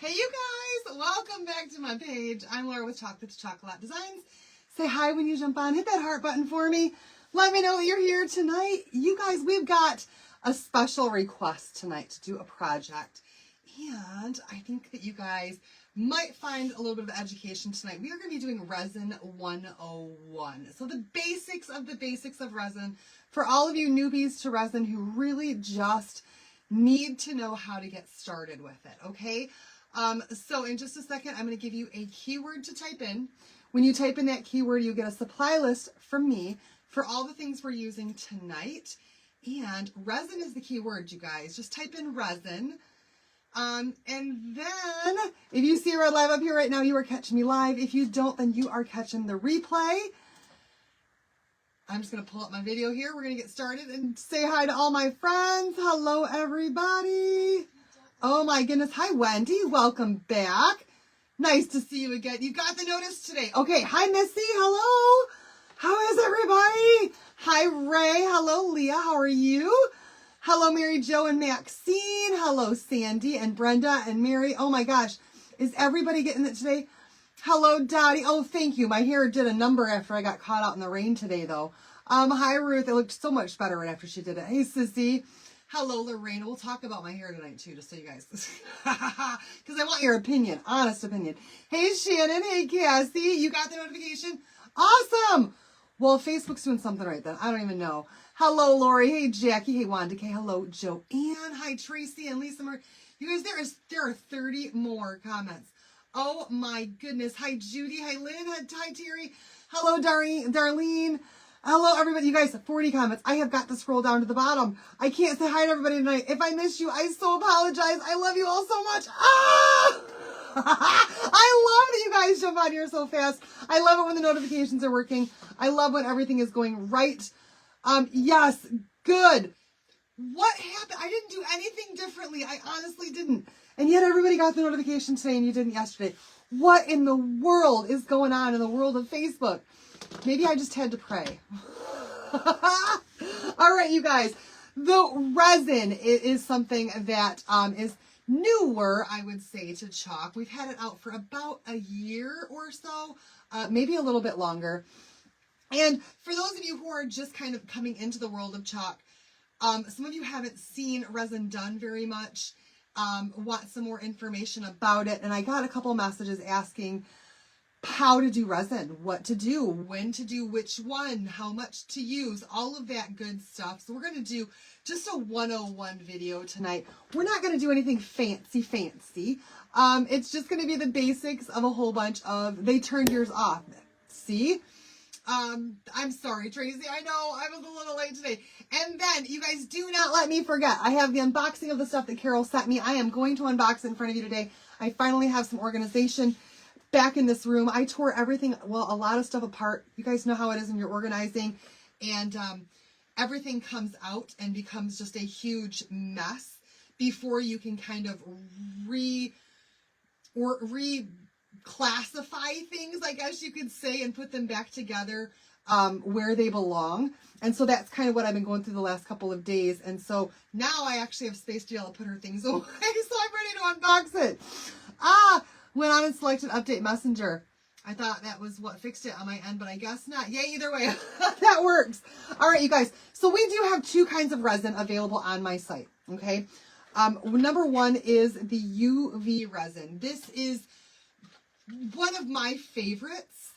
Hey you guys, welcome back to my page. I'm Laura with Chocolate to Chocolate Designs. Say hi when you jump on. Hit that heart button for me. Let me know that you're here tonight. You guys, we've got a special request tonight to do a project. And I think that you guys might find a little bit of education tonight. We are going to be doing Resin 101. So the basics of resin for all of you newbies to resin who really just need to know how to get started with it, okay? So in just a second, I'm going to give you a keyword to type in. When you type in that keyword, you get a supply list from me for all the things we're using tonight. And resin is the keyword, you guys. Just type in resin. And then if you see Red Live up here right now, you are catching me live. If you don't, then you are catching the replay. I'm just going to pull up my video here. We're going to get started and say hi to all my friends. Hello, everybody. Oh my goodness. Hi, Wendy. Welcome back. Nice to see you again. You got the notice today. Okay. Hi, Missy. Hello. How is everybody? Hi, Ray. Hello, Leah. How are you? Hello, Mary Jo and Maxine. Hello, Sandy and Brenda and Mary. Oh my gosh. Is everybody getting it today? Hello, Dottie. Oh, thank you. My hair did a number after I got caught out in the rain today, though. Hi, Ruth. It looked so much better right after she did it. Hey, Sissy. Hello, Lorraine. We'll talk about my hair tonight, too, just so you guys... Because I want your opinion, honest opinion. Hey, Shannon. Hey, Cassie. You got the notification? Awesome. Well, Facebook's doing something right then. I don't even know. Hello, Lori. Hey, Jackie. Hey, Wanda K. Hello, Joanne. Hi, Tracy and Lisa. You guys, there are 30 more comments. Oh, my goodness. Hi, Judy. Hi, Lynn. Hi, Terry. Hello, Darlene. Hello, everybody. You guys, 40 comments. I have got to scroll down to the bottom. I can't say hi to everybody tonight. If I miss you, I so apologize. I love you all so much. Ah! I love that you guys jump on here so fast. I love it when the notifications are working. I love when everything is going right. Yes, good. What happened? I didn't do anything differently. I honestly didn't. And yet everybody got the notification today and you didn't yesterday. What in the world is going on in the world of Facebook? Maybe I just had to pray. All right, you guys. The resin is something that is newer, I would say, to chalk. We've had it out for about a year or so, maybe a little bit longer. And for those of you who are just kind of coming into the world of chalk, some of you haven't seen resin done very much, want some more information about it. And I got a couple messages asking how to do resin, what to do, when to do which one, how much to use, all of that good stuff. So we're going to do just a 101 video tonight. We're not going to do anything fancy. It's just going to be the basics of a whole bunch of, they turned yours off. See? I'm sorry, Tracy. I know I was a little late today. And then you guys do not let me forget. I have the unboxing of the stuff that Carol sent me. I am going to unbox it in front of you today. I finally have some organization back in this room. I tore everything, well, a lot of stuff apart. You guys know how it is when you're organizing, and everything comes out and becomes just a huge mess before you can kind of classify things, I guess you could say, and put them back together where they belong. And so that's kind of what I've been going through the last couple of days. And so now I actually have space to be able to put her things away, so I'm ready to unbox it. Went on and selected update messenger. I thought that was what fixed it on my end, but I guess not. Yay, either way, that works. All right, you guys. So we do have two kinds of resin available on my site, okay? Number one is the UV resin. This is one of my favorites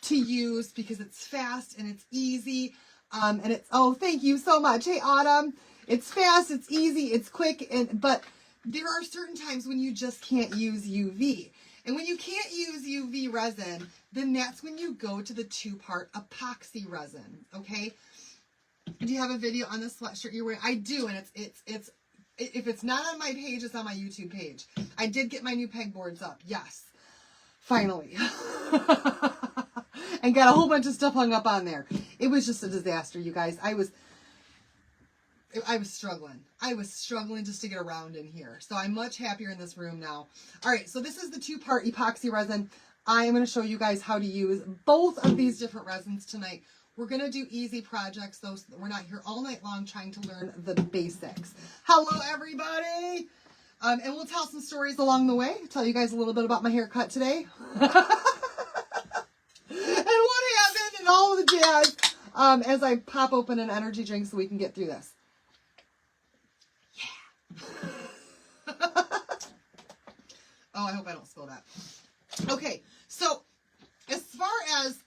to use because it's fast and it's easy. And it's, oh, thank you so much. Hey, Autumn. It's fast, it's easy, it's quick, but there are certain times when you just can't use UV. And when you can't use UV resin, then that's when you go to the two-part epoxy resin, okay? Do you have a video on the sweatshirt you're wearing? I do, and it's if it's not on my page, it's on my YouTube page. I did get my new pegboards up, yes. Finally. And got a whole bunch of stuff hung up on there. It was just a disaster, you guys. I was struggling. I was struggling just to get around in here. So I'm much happier in this room now. All right, so this is the two-part epoxy resin. I am going to show you guys how to use both of these different resins tonight. We're going to do easy projects, though, so that we're not here all night long trying to learn the basics. Hello, everybody. And we'll tell some stories along the way. Tell you guys a little bit about my haircut today. And what happened and all of the jazz as I pop open an energy drink so we can get through this. Yeah. Oh, I hope I don't spill that. Okay, so as far as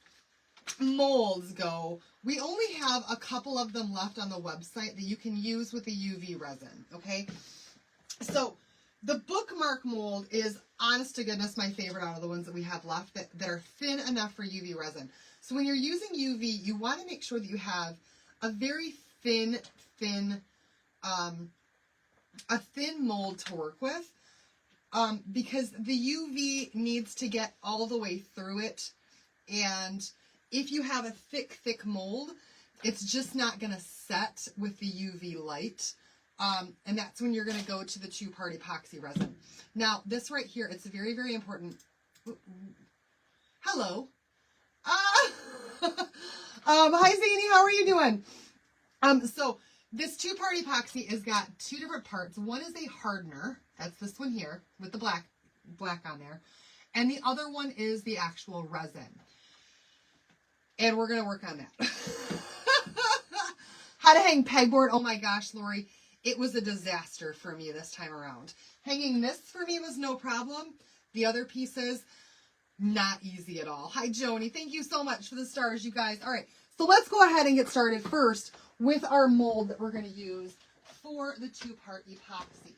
molds go, we only have a couple of them left on the website that you can use with the UV resin, okay? So the bookmark mold is, honest to goodness, my favorite out of the ones that we have left that are thin enough for UV resin. So when you're using UV, you want to make sure that you have a very thin mold to work with, because the UV needs to get all the way through it. And if you have a thick mold, it's just not going to set with the UV light. And that's when you're going to go to the 2-part epoxy resin. Now, this right here, it's very, very important. Hello. Hi, Zany. How are you doing? So this 2-part epoxy has got 2 different parts. One is a hardener. That's this one here with the black on there. And the other one is the actual resin. And we're going to work on that. How to hang pegboard. Oh my gosh, Lori. It was a disaster for me this time around. Hanging this for me was no problem. The other pieces, not easy at all. Hi, Joni. Thank you so much for the stars, you guys. All right, so let's go ahead and get started first with our mold that we're going to use for the 2-part epoxy.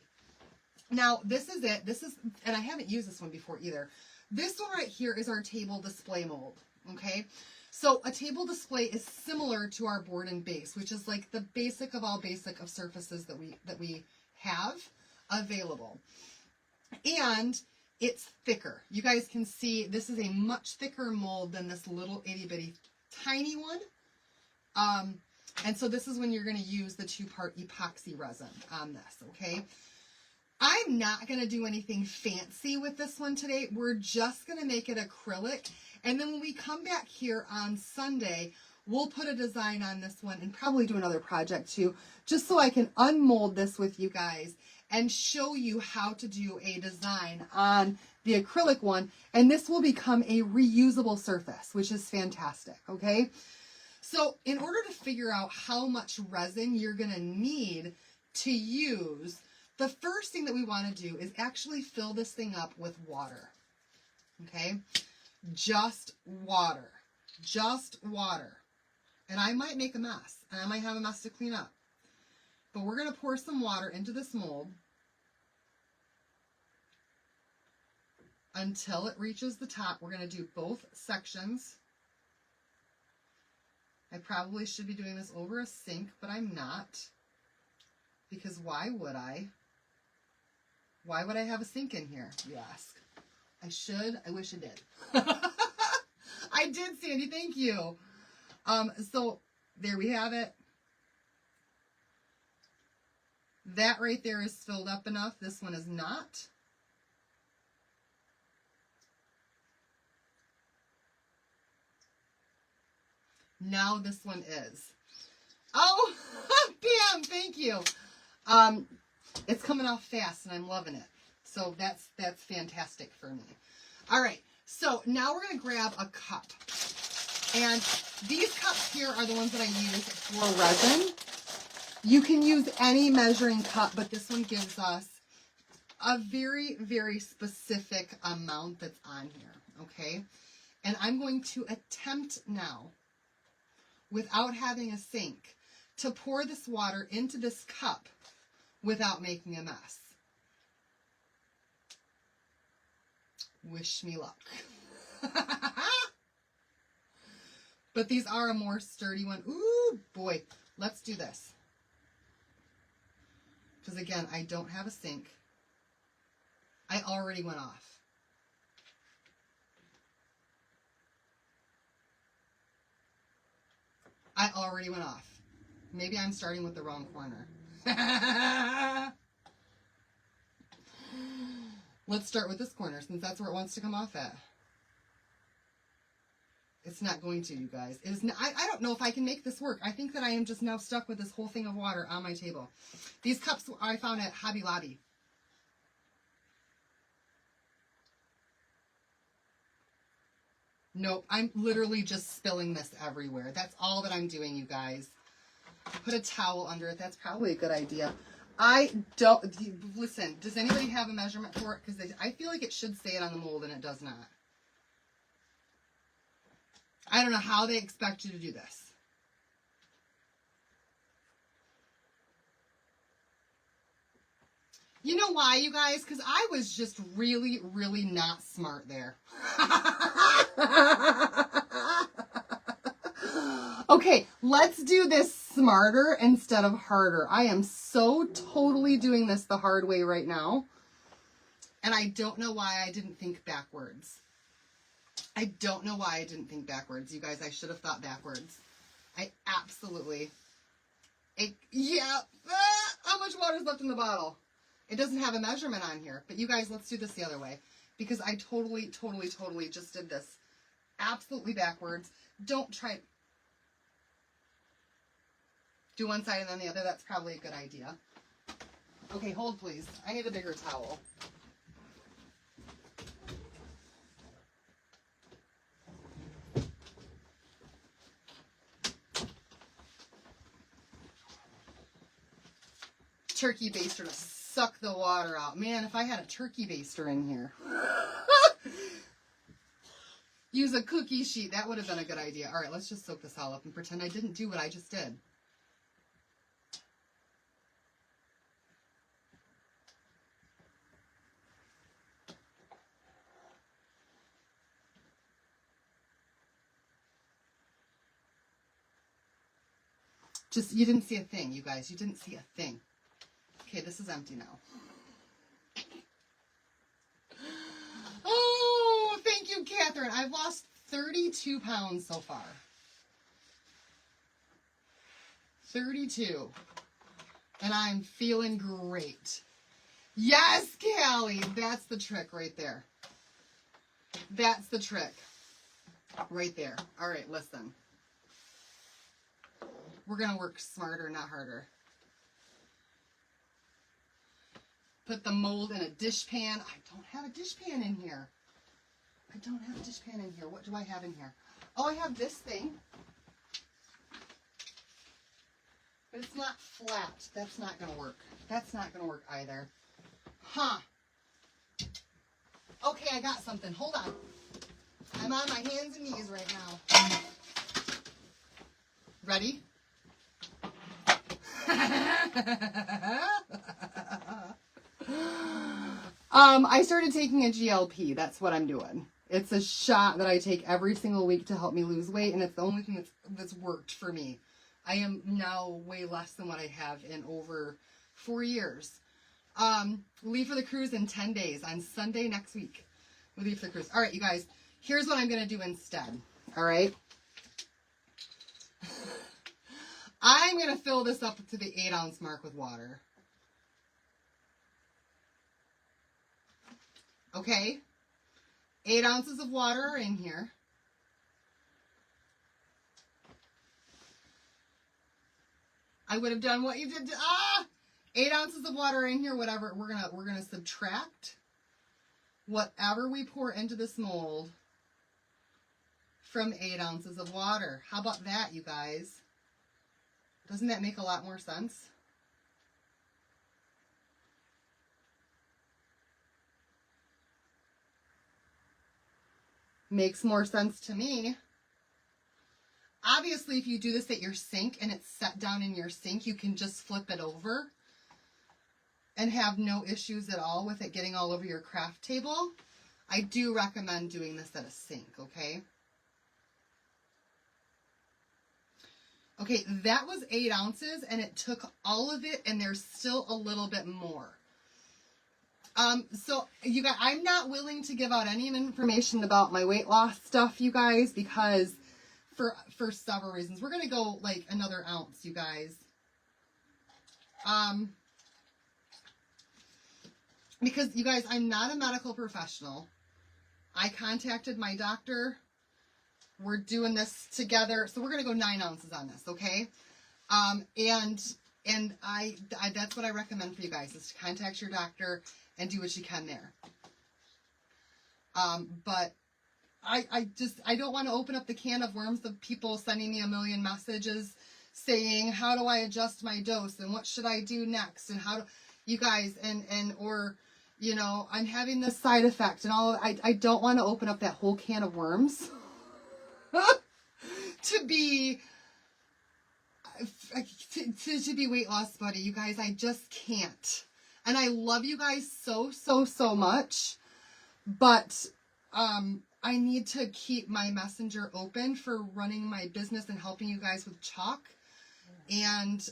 Now, this is it. And I haven't used this one before either. This one right here is our table display mold, okay? So a table display is similar to our board and base, which is like the basic of all basic of surfaces that we have available. And it's thicker. You guys can see this is a much thicker mold than this little itty bitty tiny one. And so this is when you're going to use the 2-part epoxy resin on this, okay? I'm not going to do anything fancy with this one today. We're just going to make it acrylic. And then when we come back here on Sunday, we'll put a design on this one and probably do another project too, just so I can unmold this with you guys and show you how to do a design on the acrylic one. And this will become a reusable surface, which is fantastic, okay? So in order to figure out how much resin you're going to need to use, the first thing that we want to do is actually fill this thing up with water, okay? Just water. And I might make a mess, and I might have a mess to clean up. But we're going to pour some water into this mold until it reaches the top. We're going to do both sections. I probably should be doing this over a sink, but I'm not. Because why would I? Why would I have a sink in here, you ask? I should. I wish I did. I did, Sandy. Thank you. So there we have it. That right there is filled up enough. This one is not. Now this one is. Oh, Pam, thank you. It's coming off fast and I'm loving it. So that's fantastic for me. All right, so now we're going to grab a cup. And these cups here are the ones that I use for resin. You can use any measuring cup, but this one gives us a very, very specific amount that's on here, okay? And I'm going to attempt now, without having a sink, to pour this water into this cup without making a mess. Wish me luck. But these are a more sturdy one. Ooh, boy. Let's do this. Because again, I don't have a sink. I already went off. Maybe I'm starting with the wrong corner. Let's start with this corner since that's where it wants to come off at. It's not going to, you guys. It is not, I don't know if I can make this work. I think that I am just now stuck with this whole thing of water on my table. These cups I found at Hobby Lobby. Nope, I'm literally just spilling this everywhere. That's all that I'm doing, you guys. Put a towel under it. That's probably a good idea. I don't, listen, does anybody have a measurement for it? Because I feel like it should say it on the mold and it does not. I don't know how they expect you to do this. You know why, you guys? Because I was just really, really not smart there. Okay, let's do this smarter instead of harder. I am so totally doing this the hard way right now. And I don't know why I didn't think backwards. I don't know why I didn't think backwards. You guys, I should have thought backwards. I absolutely... yeah. How much water is left in the bottle? It doesn't have a measurement on here. But you guys, let's do this the other way. Because I totally just did this absolutely backwards. Don't try... Do one side and then the other. That's probably a good idea. Okay, hold please. I need a bigger towel. Turkey baster to suck the water out. Man, if I had a turkey baster in here. Use a cookie sheet. That would have been a good idea. All right, let's just soak this all up and pretend I didn't do what I just did. Just, you didn't see a thing, you guys. You didn't see a thing. Okay, this is empty now. Oh, thank you, Catherine. I've lost 32 pounds so far. 32. And I'm feeling great. Yes, Callie. That's the trick right there. That's the trick. Right there. All right, listen. We're going to work smarter, not harder. Put the mold in a dish pan. I don't have a dish pan in here. I don't have a dish pan in here. What do I have in here? Oh, I have this thing. But it's not flat. That's not going to work. That's not going to work either. Huh. Okay, I got something. Hold on. I'm on my hands and knees right now. Ready? I started taking a GLP. That's what I'm doing. It's a shot that I take every single week to help me lose weight, and it's the only thing that's worked for me. I am now way less than what I have in over 4 years. Leave for the cruise in 10 days. On Sunday next week, we leave for the cruise. All right, you guys, here's what I'm going to do instead. All right? I'm going to fill this up to the 8-ounce mark with water. Okay? 8 ounces of water are in here. I would have done what you did. 8 ounces of water in here, whatever. We're gonna subtract whatever we pour into this mold from 8 ounces of water. How about that, you guys? Doesn't that make a lot more sense? Makes more sense to me. Obviously, if you do this at your sink and it's set down in your sink, you can just flip it over and have no issues at all with it getting all over your craft table. I do recommend doing this at a sink, okay? Okay, that was 8 ounces, and it took all of it, and there's still a little bit more. So you guys, I'm not willing to give out any information about my weight loss stuff, you guys, because for several reasons. We're going to go like another ounce, you guys. Because you guys, I'm not a medical professional. I contacted my doctor. We're doing this together. So we're going to go 9 ounces on this. Okay. And I that's what I recommend for you guys, is to contact your doctor and do what you can there. But I don't want to open up the can of worms of people sending me a million messages saying, how do I adjust my dose and what should I do next? And how do you guys, or, you know, I'm having this side effect and all. I don't want to open up that whole can of worms to be weight loss buddy. You guys, I just can't. And I love you guys so much, but I need to keep my messenger open for running my business and helping you guys with chalk. And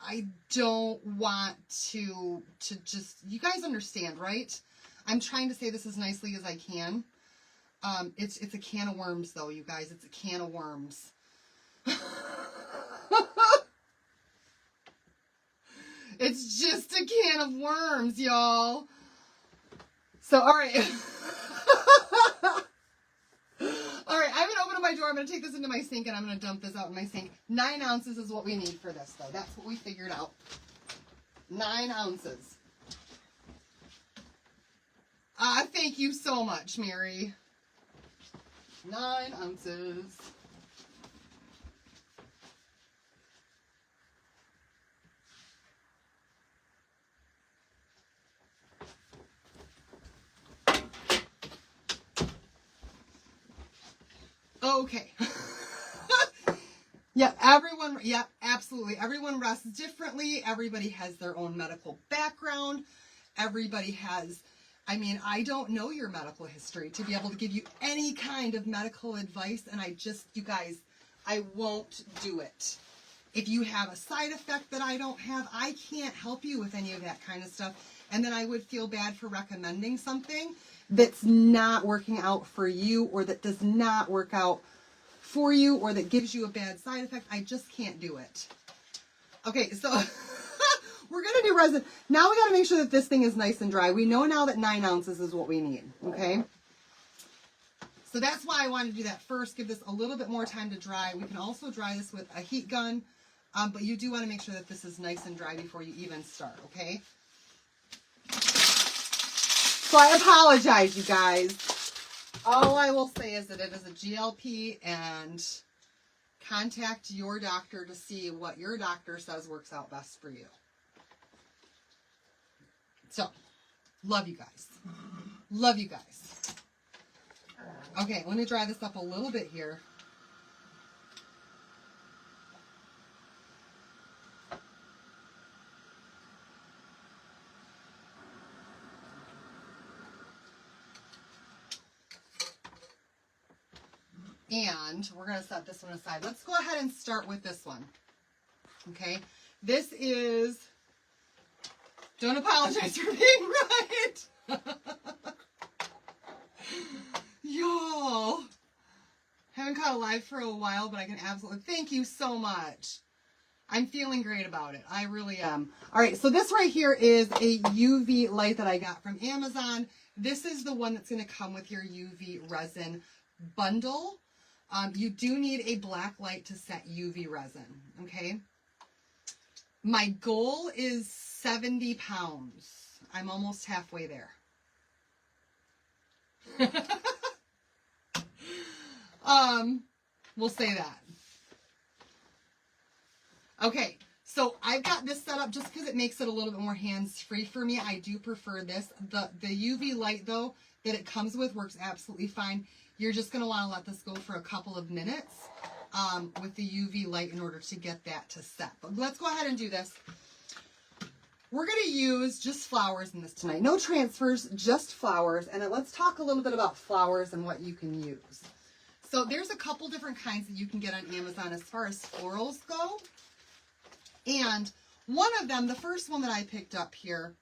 I don't want to just, you guys understand, right? I'm trying to say this as nicely as I can. It's a can of worms though, you guys. It's a can of worms. It's just a can of worms, y'all. So, all right. All right, I haven't opened up my drawer. I'm going to take this into my sink and I'm going to dump this out in my sink. 9 ounces is what we need for this, though. That's what we figured out. 9 ounces. Thank you so much, Mary. 9 ounces. Okay. Yeah, everyone, yeah, absolutely. Everyone rests differently. Everybody has their own medical background. Everybody has, I mean, I don't know your medical history to be able to give you any kind of medical advice. And I just, you guys, I won't do it. If you have a side effect that I don't have, I can't help you with any of that kind of stuff. And then I would feel bad for recommending something that's not working out for you, or that does not work out for you, or that gives you a bad side effect. I just can't do it. Okay, so we're going to do resin. Now we got to make sure that this thing is nice and dry. We know now that 9 ounces is what we need, okay? So that's why I wanted to do that first, give this a little bit more time to dry. We can also dry this with a heat gun, but you do want to make sure that this is nice and dry before you even start, okay? So I apologize, you guys. All I will say is that it is a GLP, and contact your doctor to see what your doctor says works out best for you. So, love you guys. Love you guys. Okay, let me dry this up a little bit here. And we're going to set this one aside. Let's go ahead and start with this one. Okay. This is, don't apologize for being right. Y'all, haven't caught a live for a while, but I can absolutely, thank you so much. I'm feeling great about it. I really am. All right. So this right here is a UV light that I got from Amazon. This is the one that's going to come with your UV resin bundle. You do need a black light to set UV resin, okay? My goal is 70 pounds. I'm almost halfway there. We'll say that. Okay, so I've got this set up just because it makes it a little bit more hands-free for me. I do prefer this. The UV light, though, that it comes with works absolutely fine. You're just going to want to let this go for a couple of minutes with the UV light in order to get that to set. But let's go ahead and do this. We're going to use just flowers in this tonight. No transfers, just flowers. And then let's talk a little bit about flowers and what you can use. So there's a couple different kinds that you can get on Amazon as far as florals go. And one of them, the first one that I picked up here,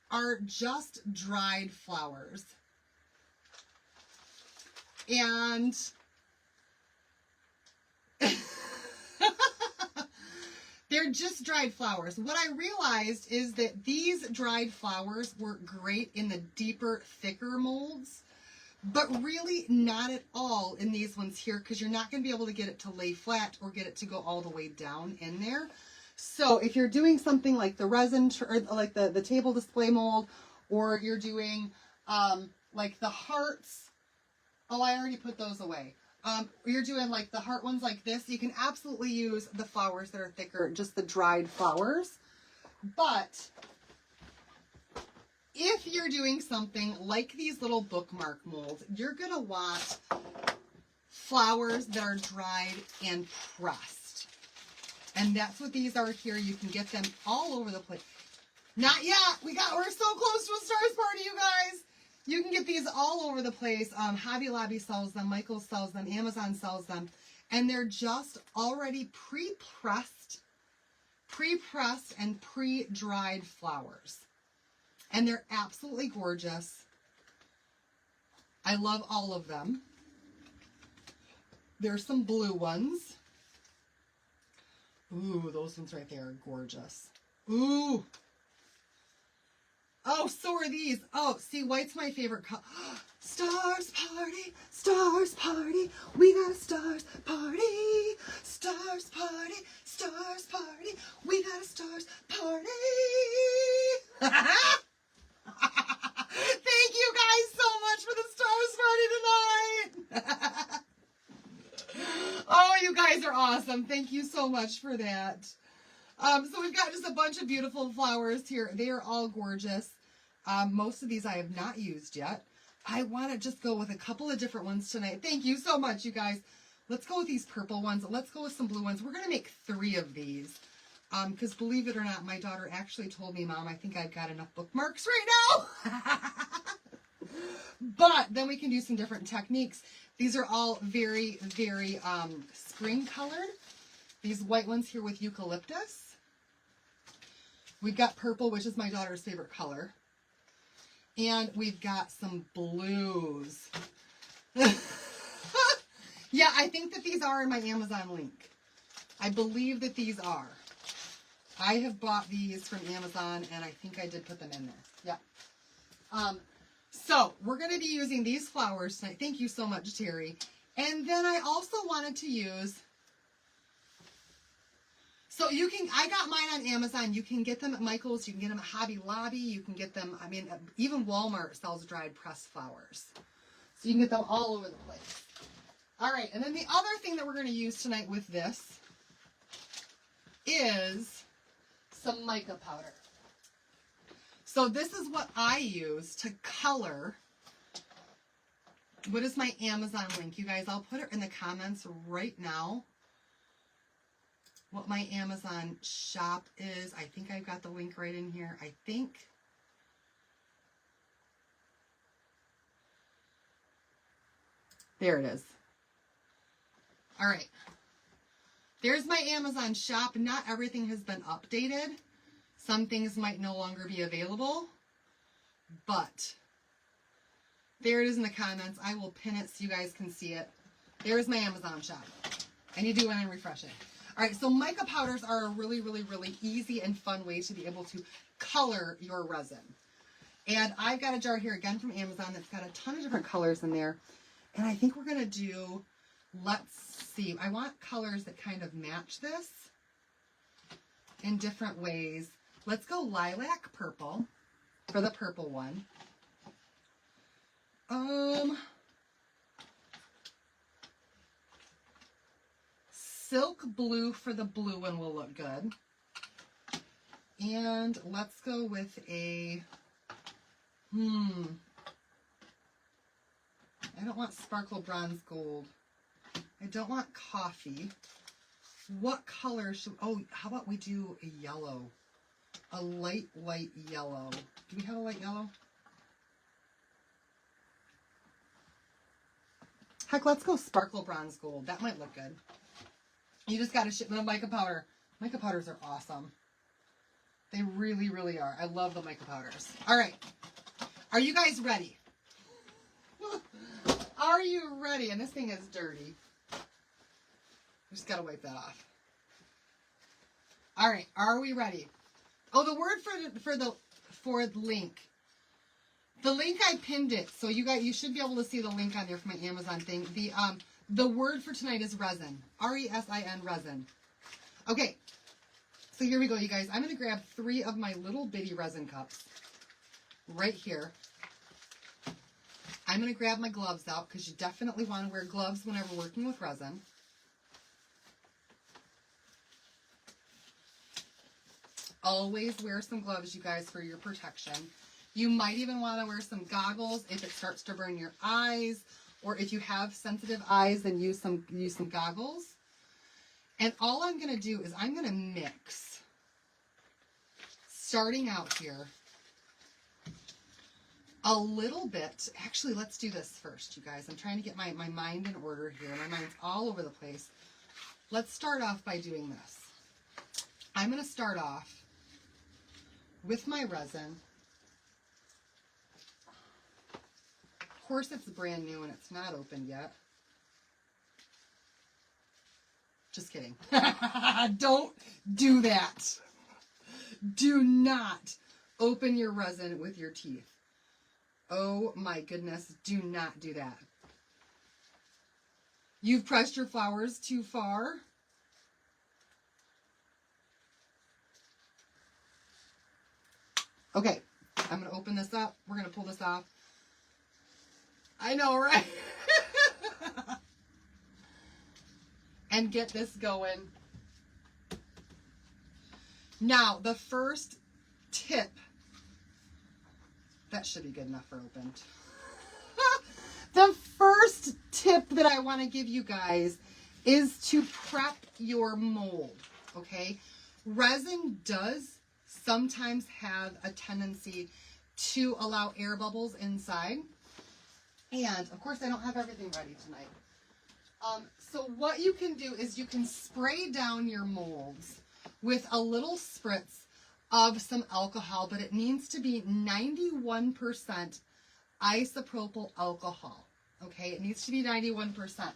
are just dried flowers. And they're just dried flowers. What I realized is that these dried flowers work great in the deeper, thicker molds, but really not at all in these ones here, because you're not going to be able to get it to lay flat or get it to go all the way down in there. So if you're doing something like the resin, or like the table display mold, or you're doing like the hearts, Oh, I already put those away. You're doing like the heart ones like this. You can absolutely use the flowers that are thicker, just the dried flowers. But if you're doing something like these little bookmark molds, you're going to want flowers that are dried and pressed. And that's what these are here. You can get them all over the place. Not yet. We're so close to a stars party, you guys. You can get these all over the place. Hobby Lobby sells them. Michaels sells them. Amazon sells them. And they're just already pre-pressed and pre-dried flowers. And they're absolutely gorgeous. I love all of them. There's some blue ones. Ooh, those ones right there are gorgeous. Ooh. Oh, so are these. Oh, see, white's my favorite color. Stars party, stars party. We got a stars party. Stars party, stars party. We got a stars party. Thank you guys so much for the stars party tonight. Oh, you guys are awesome. Thank you so much for that. So we've got just a bunch of beautiful flowers here. They are all gorgeous. Most of these I have not used yet. I want to just go with a couple of different ones tonight. Thank you so much, you guys. Let's go with these purple ones. Let's go with some blue ones. We're going to make 3 of these. Because believe it or not, my daughter actually told me, Mom, I think I've got enough bookmarks right now. But then we can do some different techniques. These are all very, very spring colored. These white ones here with eucalyptus. We've got purple, which is my daughter's favorite color. And we've got some blues. Yeah, I think that these are in my Amazon link. I believe that these are. I have bought these from Amazon, and I think I did put them in there. Yeah. So we're going to be using these flowers tonight. Thank you so much, Terry. And then I also wanted to use... So you can, I got mine on Amazon. You can get them at Michael's. You can get them at Hobby Lobby. You can get them, I mean, even Walmart sells dried pressed flowers. So you can get them all over the place. All right, and then the other thing that we're going to use tonight with this is some mica powder. So this is what I use to color. What is my Amazon link? You guys, I'll put it in the comments right now. What my Amazon shop is. I think I've got the link right in here. I think. There it is. All right. There's my Amazon shop. Not everything has been updated. Some things might no longer be available. But there it is in the comments. I will pin it so you guys can see it. There's my Amazon shop. And you do want to refresh it. All right, so mica powders are a really, really, really easy and fun way to be able to color your resin. And I've got a jar here again from Amazon that's got a ton of different colors in there. And I think we're going to do, let's see, I want colors that kind of match this in different ways. Let's go lilac purple for the purple one. Silk blue for the blue one will look good. And let's go with a, I don't want sparkle bronze gold. I don't want coffee. What color should, oh, how about we do a yellow? A light yellow. Do we have a light yellow? Heck, let's go sparkle bronze gold. That might look good. You just got a shipment of mica powder. Mica powders are awesome. They really, really are. I love the mica powders. All right. Are you guys ready? Are you ready? And this thing is dirty. Just got to wipe that off. All right. Are we ready? Oh, the word for the link. The link, I pinned it. So you should be able to see the link on there for my Amazon thing. The word for tonight is resin. R-E-S-I-N, resin. Okay, so here we go, you guys. I'm going to grab 3 of my little bitty resin cups right here. I'm going to grab my gloves out because you definitely want to wear gloves whenever working with resin. Always wear some gloves, you guys, for your protection. You might even want to wear some goggles if it starts to burn your eyes, or if you have sensitive eyes, then use some goggles. And all I'm going to do is I'm going to mix, starting out here, a little bit. Actually, let's do this first, you guys. I'm trying to get my mind in order here. My mind's all over the place. Let's start off by doing this. I'm going to start off with my resin. Of course, it's brand new and it's not opened yet. Just kidding. Don't do that. Do not open your resin with your teeth. Oh my goodness, do not do that. You've pressed your flowers too far. Okay, I'm going to open this up. We're going to pull this off. I know, right? And get this going. Now, the first tip, that should be good enough for opened. The first tip that I want to give you guys is to prep your mold, okay? Resin does sometimes have a tendency to allow air bubbles inside. And, of course, I don't have everything ready tonight. So what you can do is you can spray down your molds with a little spritz of some alcohol, but it needs to be 91% isopropyl alcohol. Okay, it needs to be 91%.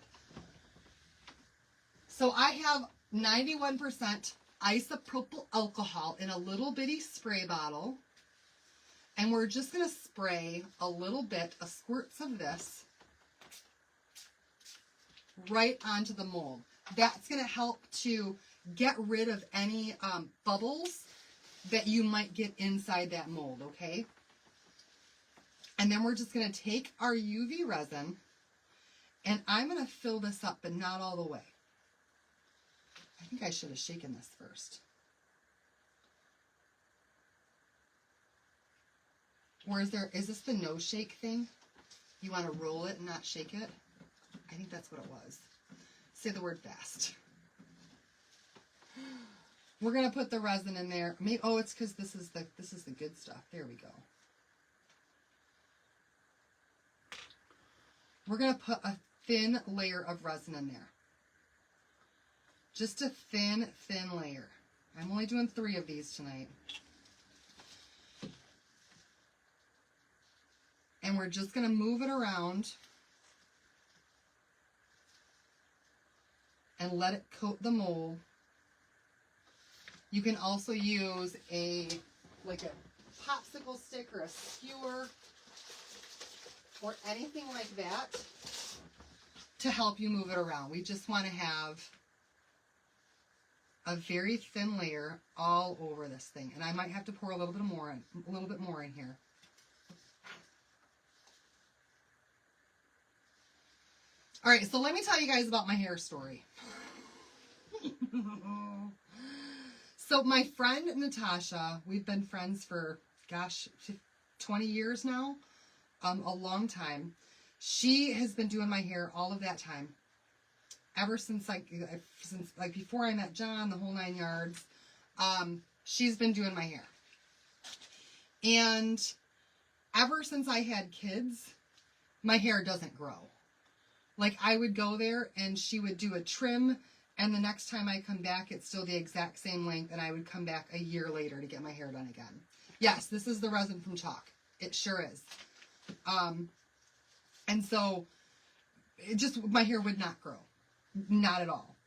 So I have 91% isopropyl alcohol in a little bitty spray bottle. And we're just going to spray a little bit, a squirts of this, right onto the mold. That's going to help to get rid of any bubbles that you might get inside that mold, okay? And then we're just going to take our UV resin, and I'm going to fill this up, but not all the way. I think I should have shaken this first. Or is this the no shake thing? You want to roll it and not shake it? I think that's what it was. Say the word fast. We're going to put the resin in there. Maybe, oh, it's because this is the good stuff. There we go. We're going to put a thin layer of resin in there. Just a thin layer. I'm only doing 3 of these tonight. And we're just going to move it around and let it coat the mold. You can also use like a popsicle stick or a skewer or anything like that to help you move it around. We just want to have a very thin layer all over this thing. And I might have to pour a little bit more in here. All right, so let me tell you guys about my hair story. So my friend Natasha, we've been friends for, gosh, 20 years now, a long time. She has been doing my hair all of that time, ever since before I met John, the whole 9 yards. She's been doing my hair, and ever since I had kids, my hair doesn't grow. Like, I would go there and she would do a trim, and the next time I come back, it's still the exact same length, and I would come back a year later to get my hair done again. Yes, this is the resin from Chalk. It sure is. And so, my hair would not grow. Not at all.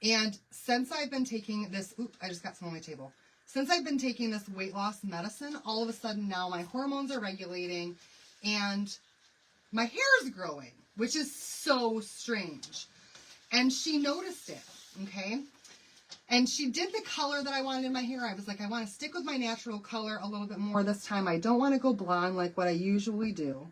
And since I've been taking this, I just got some on my table. Since I've been taking this weight loss medicine, all of a sudden now my hormones are regulating, and my hair is growing, which is so strange. And she noticed it, okay? And she did the color that I wanted in my hair. I was like, I want to stick with my natural color a little bit more this time. I don't want to go blonde like what I usually do.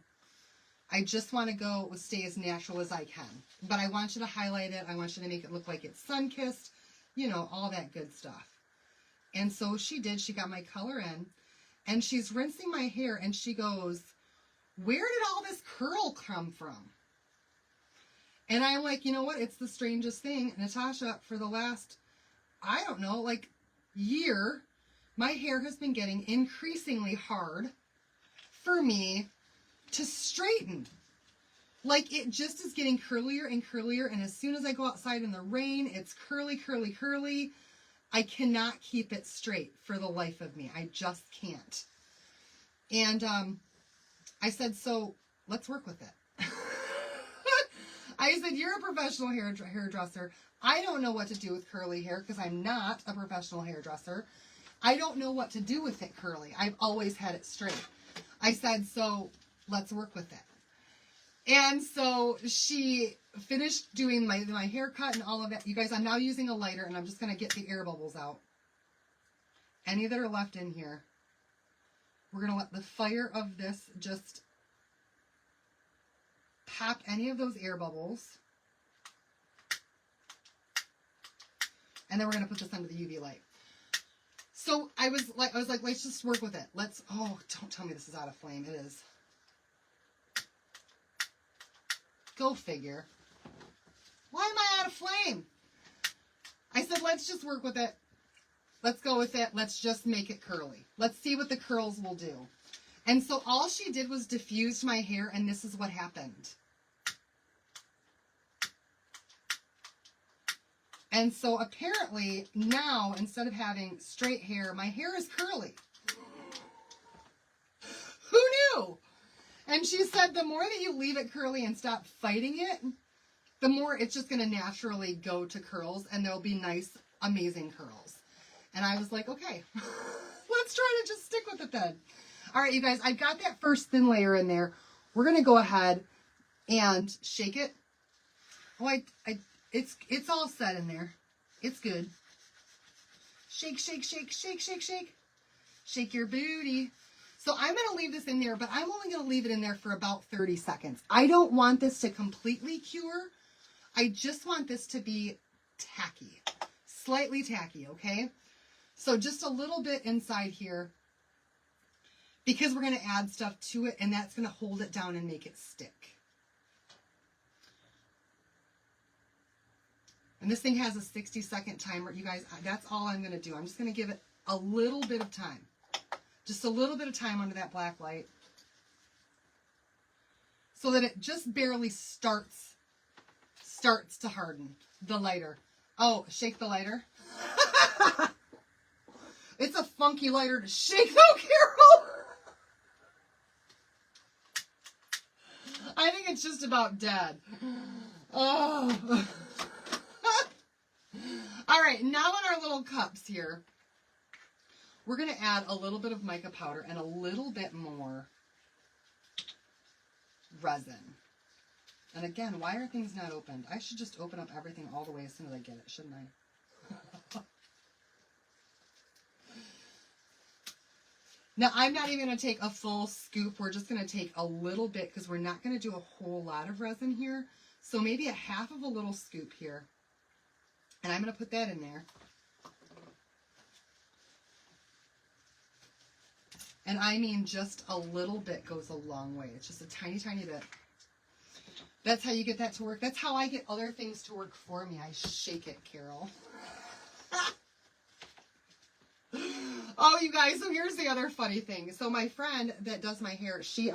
I just want to go stay as natural as I can. But I want you to highlight it. I want you to make it look like it's sun-kissed, you know, all that good stuff. And so she did. She got my color in. And she's rinsing my hair. And she goes, where did all this curl come from? And I'm like, you know what? It's the strangest thing. Natasha, for the last, I don't know, like year, my hair has been getting increasingly hard for me to straighten. Like it just is getting curlier and curlier. And as soon as I go outside in the rain, it's curly, curly, curly. I cannot keep it straight for the life of me. I just can't. And I said, so let's work with it. I said, you're a professional hairdresser. I don't know what to do with curly hair because I'm not a professional hairdresser. I don't know what to do with it curly. I've always had it straight. I said, so let's work with it. And so she finished doing my haircut and all of that. You guys, I'm now using a lighter and I'm just going to get the air bubbles out. Any that are left in here. We're going to let the fire of this just pop any of those air bubbles. And then we're going to put this under the UV light. So I was like, let's just work with it. Oh, don't tell me this is out of flame. It is. Go figure. Why am I out of flame? I said, let's just work with it. Let's go with it. Let's just make it curly. Let's see what the curls will do. And so all she did was diffused my hair, and this is what happened. And so apparently now, instead of having straight hair, my hair is curly. Who knew? And she said the more that you leave it curly and stop fighting it, the more it's just going to naturally go to curls, and there'll be nice, amazing curls. And I was like, okay, let's try to just stick with it then. All right, you guys, I've got that first thin layer in there. We're going to go ahead and shake it. Oh, it's all set in there. It's good. Shake, shake, shake, shake, shake, shake. Shake your booty. So I'm going to leave this in there, but I'm only going to leave it in there for about 30 seconds. I don't want this to completely cure. I just want this to be tacky. Slightly tacky, okay? So just a little bit inside here, because we're going to add stuff to it, and that's going to hold it down and make it stick. And this thing has a 60-second timer. You guys, that's all I'm going to do. I'm just going to give it a little bit of time. Just a little bit of time under that black light. So that it just barely starts to harden. The lighter. Oh, shake the lighter. It's a funky lighter to shake though, Carol. I think it's just about dead. Oh. All right, now in our little cups here, we're going to add a little bit of mica powder and a little bit more resin. And again, why are things not opened? I should just open up everything all the way as soon as I get it, shouldn't I? Now, I'm not even going to take a full scoop. We're just going to take a little bit because we're not going to do a whole lot of resin here. So maybe a half of a little scoop here. And I'm going to put that in there. And I mean just a little bit goes a long way. It's just a tiny, tiny bit. That's how you get that to work. That's how I get other things to work for me. I shake it, Carol. Oh, you guys, so here's the other funny thing. So my friend that does my hair, she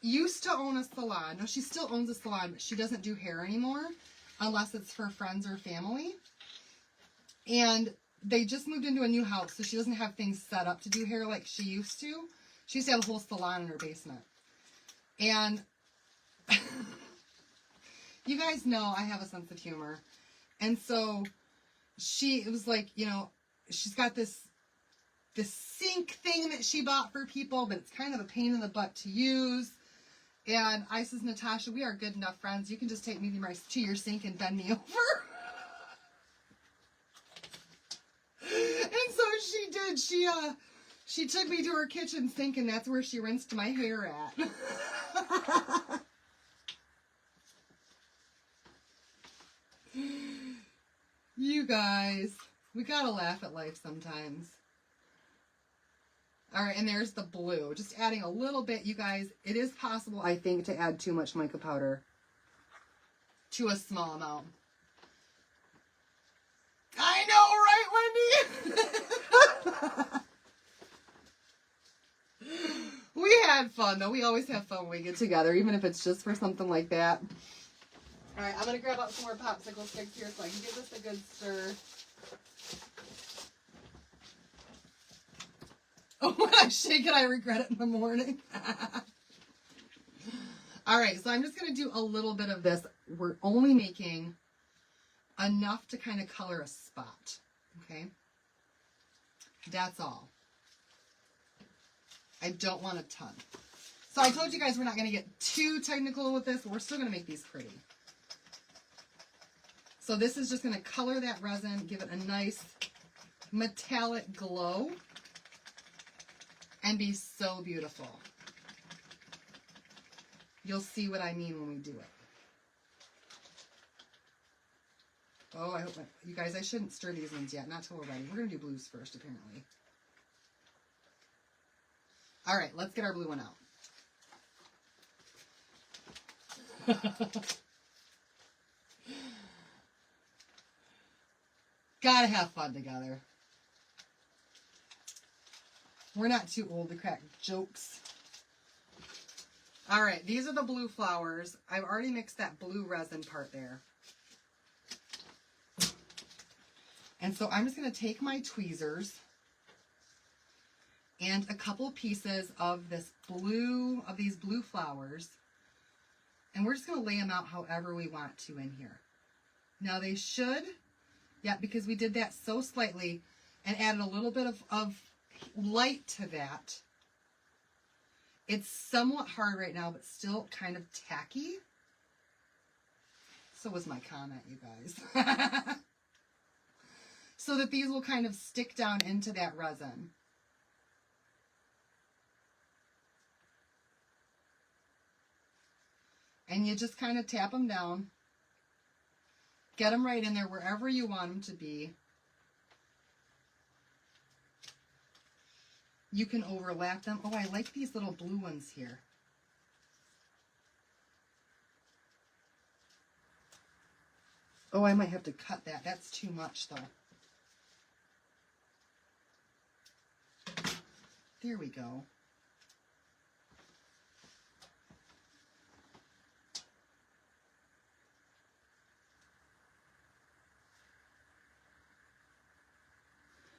used to own a salon. No, she still owns a salon, but she doesn't do hair anymore unless it's for friends or family. And they just moved into a new house, so she doesn't have things set up to do hair like she used to. She used to have a whole salon in her basement. And you guys know I have a sense of humor. And so it was like, you know, she's got this sink thing that she bought for people, but it's kind of a pain in the butt to use. And I says, Natasha, we are good enough friends. You can just take me to your sink and bend me over. And so she did. She took me to her kitchen sink, and that's where she rinsed my hair at. You guys, we gotta laugh at life sometimes. All right, and there's the blue. Just adding a little bit, you guys. It is possible, I think, to add too much mica powder to a small amount. I know, right, Wendy? We had fun, though. We always have fun when we get together, even if it's just for something like that. All right, I'm going to grab out some more popsicle sticks here so I can give this a good stir. Oh, when I shake it, I regret it in the morning. All right, so I'm just going to do a little bit of this. We're only making enough to kind of color a spot, okay? That's all. I don't want a ton. So I told you guys we're not going to get too technical with this, but we're still going to make these pretty. So this is just going to color that resin, give it a nice metallic glow, and be so beautiful. You'll see what I mean when we do it. Oh, I hope you guys, I shouldn't stir these ones yet, not till we're ready. We're going to do blues first, apparently. All right, let's get our blue one out. Gotta have fun together. We're not too old to crack jokes. All right, these are the blue flowers. I've already mixed that blue resin part there. And so I'm just going to take my tweezers and a couple pieces of this blue, of these blue flowers, and we're just going to lay them out however we want to in here. Now they should, yeah, because we did that so slightly and added a little bit of light to that. It's somewhat hard right now, but still kind of tacky. So was my comment, you guys. So that these will kind of stick down into that resin. And you just kind of tap them down. Get them right in there wherever you want them to be. You can overlap them. Oh, I like these little blue ones here. Oh, I might have to cut that. That's too much, though. There we go.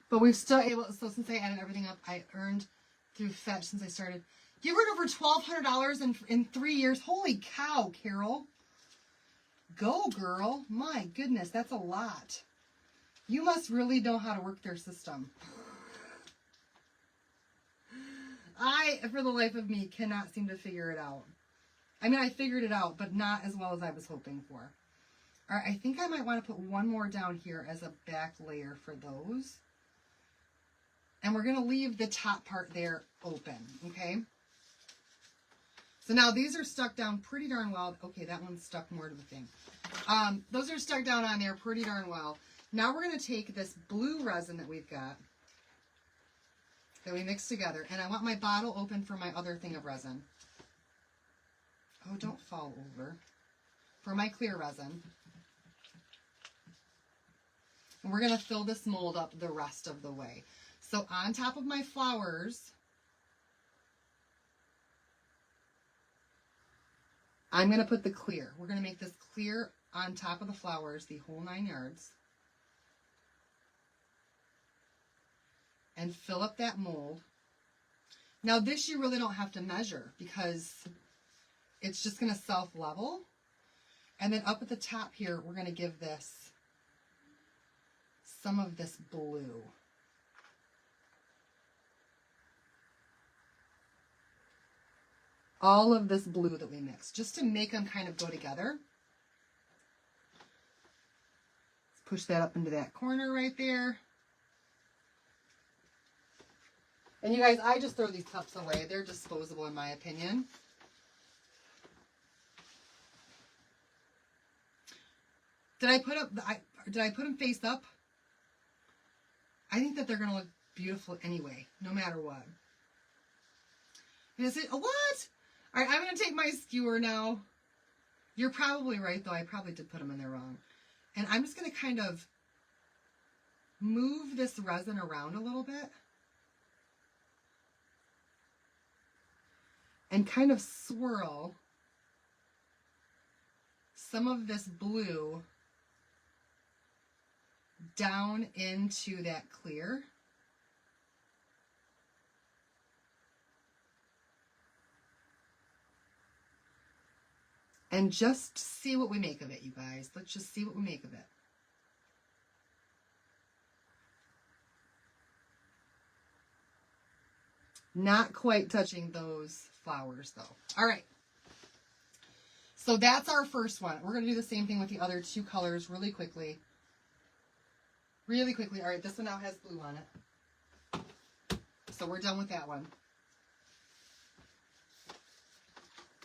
But we've still able, so since I added everything up, I earned through Fetch since I started. You earned over $1,200 in 3 years. Holy cow, Carol. Go, girl. My goodness, that's a lot. You must really know how to work their system. I, for the life of me, cannot seem to figure it out. I mean, I figured it out, but not as well as I was hoping for. All right, I think I might want to put one more down here as a back layer for those. And we're going to leave the top part there open, okay? So now these are stuck down pretty darn well. Okay, that one's stuck more to the thing. Those are stuck down on there pretty darn well. Now we're going to take this blue resin that we've got, that we mixed together, and I want my bottle open for my other thing of resin. Oh, don't fall over. For my clear resin. And we're going to fill this mold up the rest of the way. So on top of my flowers, I'm going to put the clear. We're going to make this clear on top of the flowers, the whole 9 yards. And fill up that mold. Now this you really don't have to measure because it's just going to self-level. And then up at the top here, we're going to give this some of this blue. All of this blue that we mixed, just to make them kind of go together. Let's push that up into that corner right there. And you guys, I just throw these cups away. They're disposable in my opinion. Did I put them face up? I think that they're going to look beautiful anyway, no matter what. And is it, what? All right, I'm going to take my skewer now. You're probably right, though. I probably did put them in there wrong. And I'm just going to kind of move this resin around a little bit. And kind of swirl some of this blue down into that clear. And just see what we make of it, you guys. Let's just see what we make of it. Not quite touching those flowers, though. All right. So that's our first one. We're going to do the same thing with the other two colors really quickly. Really quickly. All right, this one now has blue on it. So we're done with that one.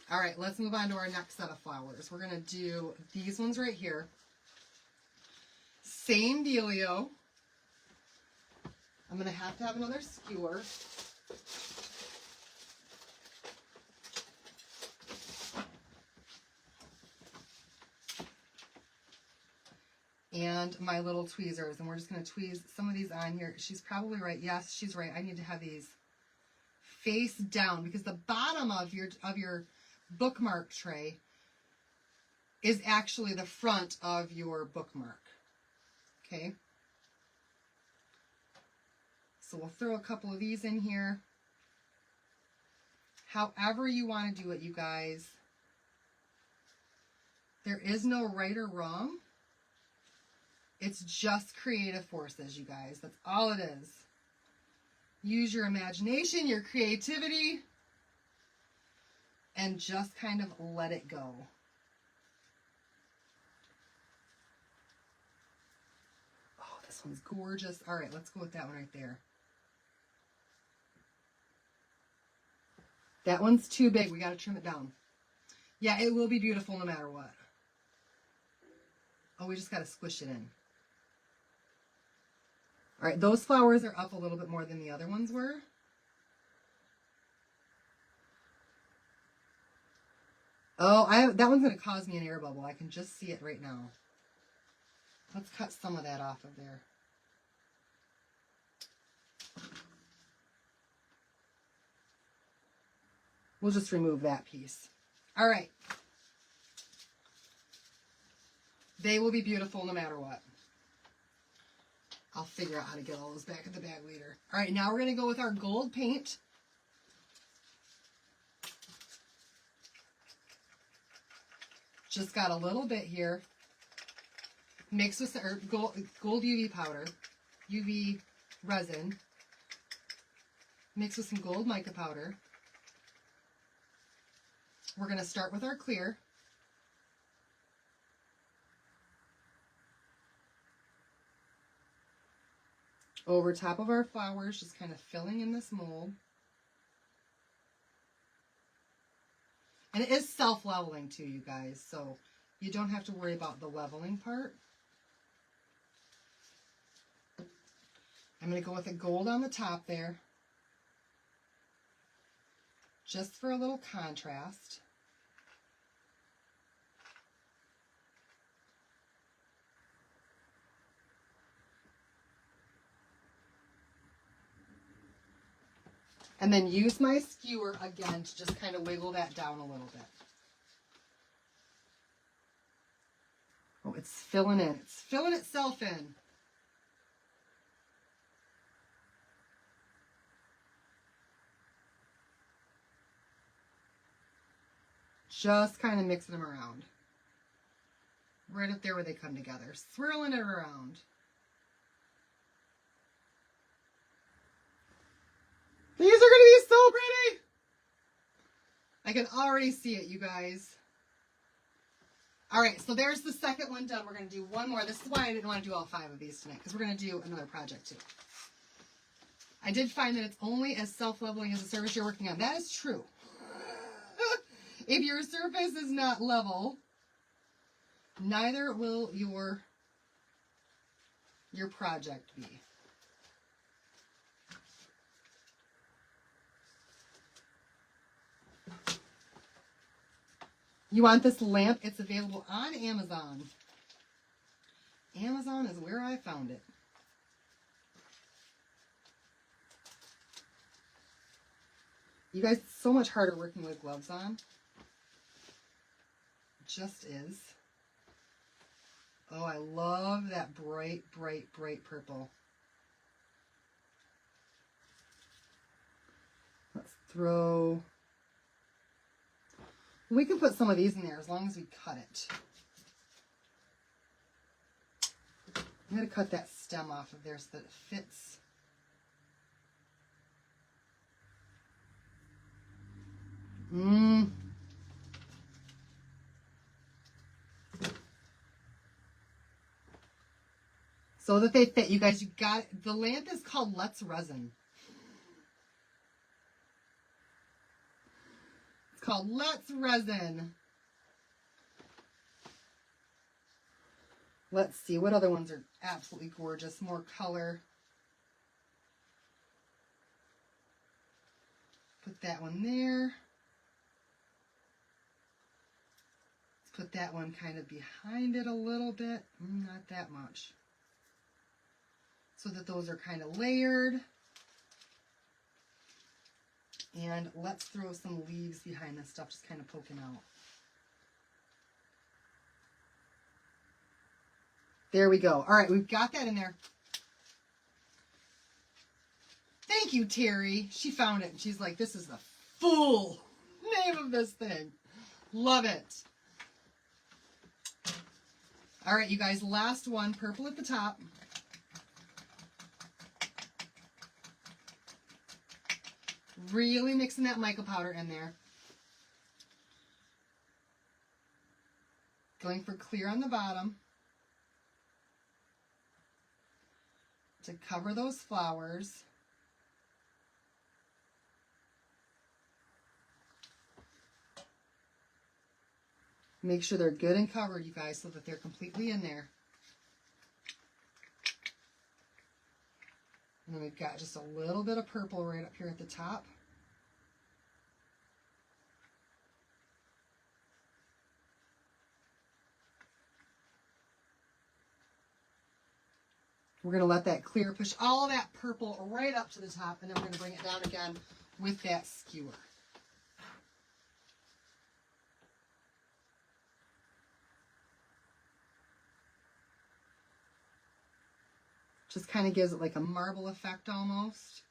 All right, let's move on to our next set of flowers. We're going to do these ones right here. Same dealio. I'm going to have another skewer. And my little tweezers, and we're just going to tweeze some of these on here. She's probably right. Yes, she's right. I need to have these face down because the bottom of your bookmark tray is actually the front of your bookmark. Okay. So we'll throw a couple of these in here. However you want to do it, you guys. There is no right or wrong. It's just creative forces, you guys. That's all it is. Use your imagination, your creativity, and just kind of let it go. Oh, this one's gorgeous. All right, let's go with that one right there. That one's too big. We got to trim it down. Yeah, it will be beautiful no matter what. Oh, we just got to squish it in. All right, those flowers are up a little bit more than the other ones were. Oh, that one's going to cause me an air bubble. I can just see it right now. Let's cut some of that off of there. We'll just remove that piece. All right. They will be beautiful no matter what. I'll figure out how to get all those back in the bag later. All right, now we're going to go with our gold paint. Just got a little bit here. Mix with gold UV powder, UV resin. Mix with some gold mica powder. We're going to start with our clear. Over top of our flowers, just kind of filling in this mold. And it is self-leveling too, you guys, so you don't have to worry about the leveling part. I'm going to go with a gold on the top there, just for a little contrast. And then use my skewer again to just kind of wiggle that down a little bit. Oh, it's filling in. It's filling itself in. Just kind of mixing them around. Right up there where they come together. Swirling it around. These are going to be so pretty. I can already see it, you guys. All right, so there's the second one done. We're going to do one more. This is why I didn't want to do all 5 of these tonight, because we're going to do another project too. I did find that it's only as self-leveling as the surface you're working on. That is true. If your surface is not level, neither will your project be. You want this lamp? It's available on Amazon. Amazon is where I found it. You guys, it's so much harder working with gloves on. It just is. Oh, I love that bright, bright, bright purple. Let's throw... We can put some of these in there as long as we cut it. I'm going to cut that stem off of there so that it fits. So that they fit. You guys, you got it. The lamp is called Let's Resin. It's called Let's Resin. Let's see, what other ones are absolutely gorgeous? More color. Put that one there. Let's put that one kind of behind it a little bit. Not that much. So that those are kind of layered. And let's throw some leaves behind this stuff, just kind of poking out. There we go. All right, we've got that in there. Thank you, Terry. She found it, and she's like, this is the full name of this thing. Love it. All right, you guys, last one, purple at the top. Really mixing that mica powder in there. Going for clear on the bottom. To cover those flowers. Make sure they're good and covered, you guys, so that they're completely in there. And then we've got just a little bit of purple right up here at the top. We're going to let that clear, push all of that purple right up to the top, and then we're going to bring it down again with that skewer. Just kind of gives it like a marble effect almost.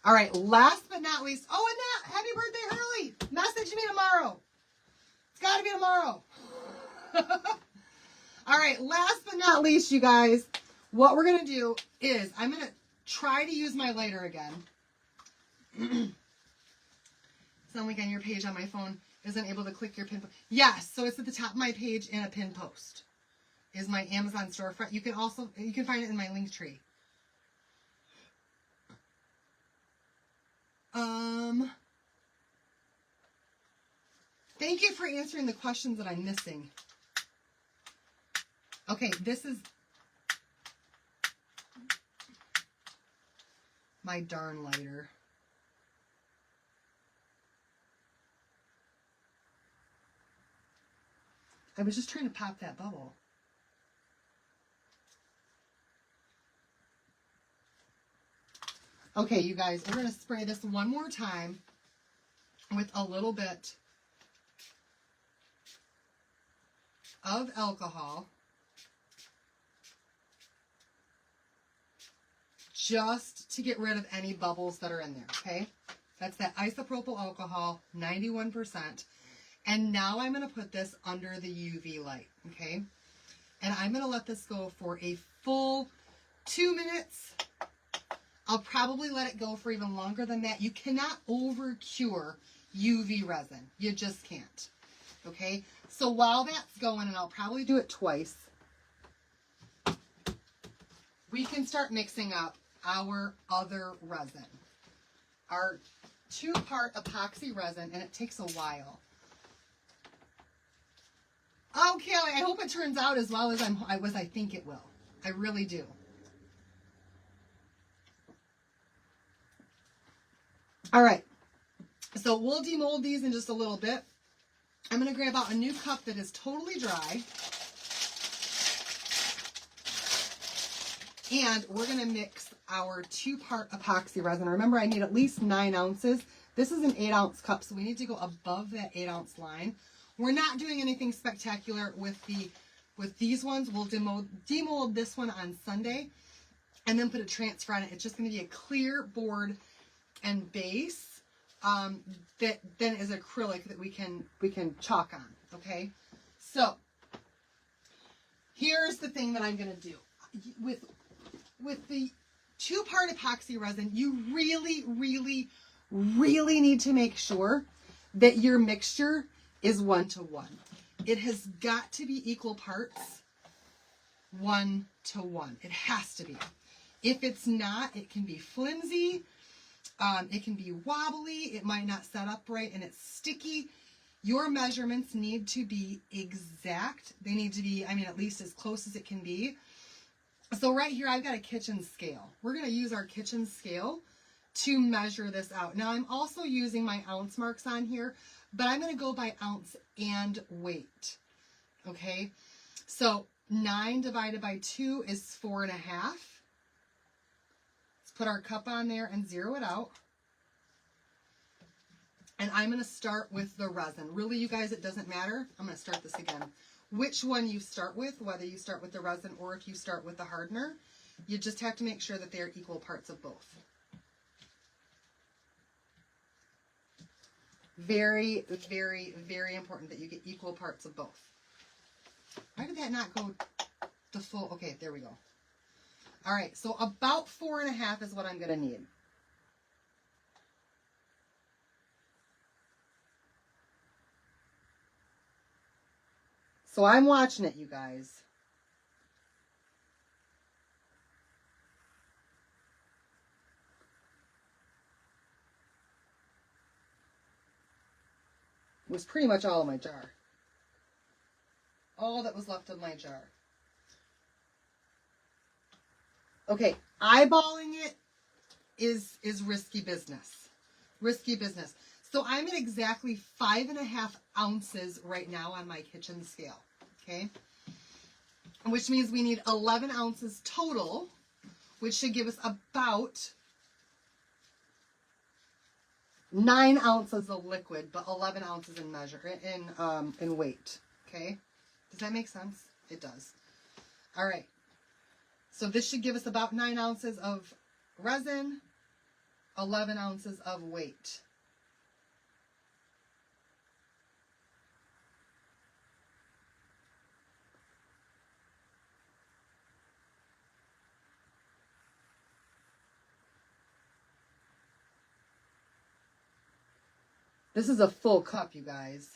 All right, last but not least, oh, and that, happy birthday, Hurley. Message me tomorrow. It's got to be tomorrow. All right, last but not least, you guys, what we're going to do is I'm going to try to use my lighter again. Sound like on your page on my phone isn't able to click your pin. Yes, so it's at the top of my page in a pin post. Is my Amazon storefront. You can find it in my link tree. Thank you for answering the questions that I'm missing. Okay, this is my darn lighter. I was just trying to pop that bubble. Okay, you guys, we're going to spray this one more time with a little bit of alcohol. Just to get rid of any bubbles that are in there, okay? That's that isopropyl alcohol, 91%. And now I'm going to put this under the UV light, okay? And I'm going to let this go for a full 2 minutes. I'll probably let it go for even longer than that. You cannot over-cure UV resin. You just can't, okay? So while that's going, and I'll probably do it twice, we can start mixing up our other resin. our 2-part epoxy resin, and it takes a while. Oh, Kelly, I hope it turns out as well as I think it will. I really do. All right, so we'll demold these in just a little bit. I'm going to grab out a new cup that is totally dry. And we're going to mix our 2-part epoxy resin. Remember, I need at least 9 ounces. This is an 8-ounce cup, so we need to go above that 8-ounce line. We're not doing anything spectacular with these ones. We'll demold this one on Sunday and then put a transfer on it. It's just going to be a clear board and base that then is acrylic that we can chalk on. Okay, so here's the thing that I'm going to do with the 2-part epoxy resin. You really, really, really need to make sure that your mixture is 1-to-1. It has got to be equal parts, 1-to-1. It has to be. If it's not, it can be flimsy. It can be wobbly. It might not set up right, and it's sticky. Your measurements need to be exact. They need to be, I mean, at least as close as it can be. So right here, I've got a kitchen scale. We're going to use our kitchen scale to measure this out. Now, I'm also using my ounce marks on here, but I'm going to go by ounce and weight. Okay, so 9 divided by 2 is 4.5. Let's put our cup on there and zero it out. And I'm going to start with the resin. Really, you guys, it doesn't matter. I'm going to start this again. Which one you start with, whether you start with the resin or if you start with the hardener, you just have to make sure that they're equal parts of both. Very, very, very important that you get equal parts of both. Why did that not go the full? Okay, there we go. All right, so about 4.5 is what I'm going to need. So I'm watching it, you guys. It was pretty much all of my jar. All that was left of my jar. Okay, eyeballing it is risky business. Risky business. So I'm at exactly 5.5 ounces right now on my kitchen scale. Okay, which means we need 11 ounces total, which should give us about 9 ounces of liquid, but 11 ounces in measure, in weight. Okay, does that make sense? It does. All right, so this should give us about 9 ounces of resin, 11 ounces of weight. This is a full cup, you guys.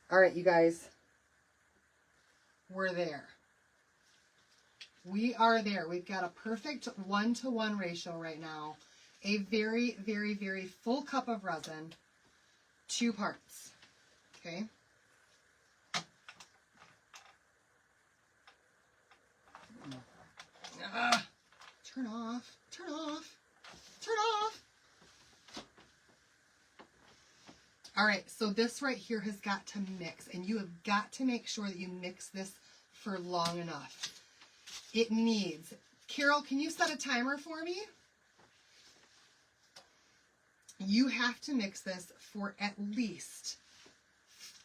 All right, you guys. We're there. We are there. We've got a perfect 1-to-1 ratio right now. A very, very, very full cup of resin, 2 parts. Okay. Turn off. Turn off. Turn off. All right, so this right here has got to mix, and you have got to make sure that you mix this for long enough. It needs, Carol, can you set a timer for me? You have to mix this for at least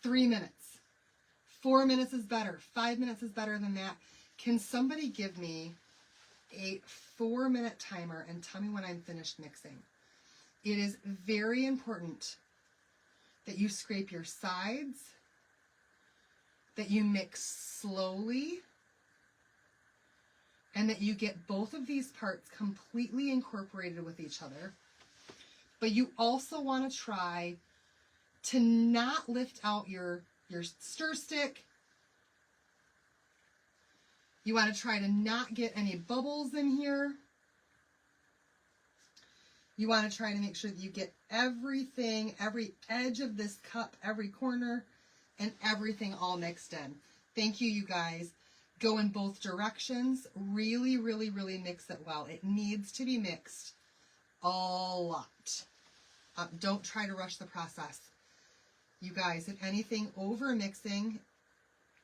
3 minutes. 4 minutes is better. 5 minutes is better than that. Can somebody give me a 4-minute timer and tell me when I'm finished mixing? It is very important that you scrape your sides, that you mix slowly, and that you get both of these parts completely incorporated with each other. But you also want to try to not lift out your stir stick You want to try to not get any bubbles in here. You want to try to make sure that you get everything, every edge of this cup, every corner, and everything all mixed in. Thank you, you guys. Go in both directions. Really, really, really mix it well. It needs to be mixed a lot. Don't try to rush the process. You guys, if anything, over mixing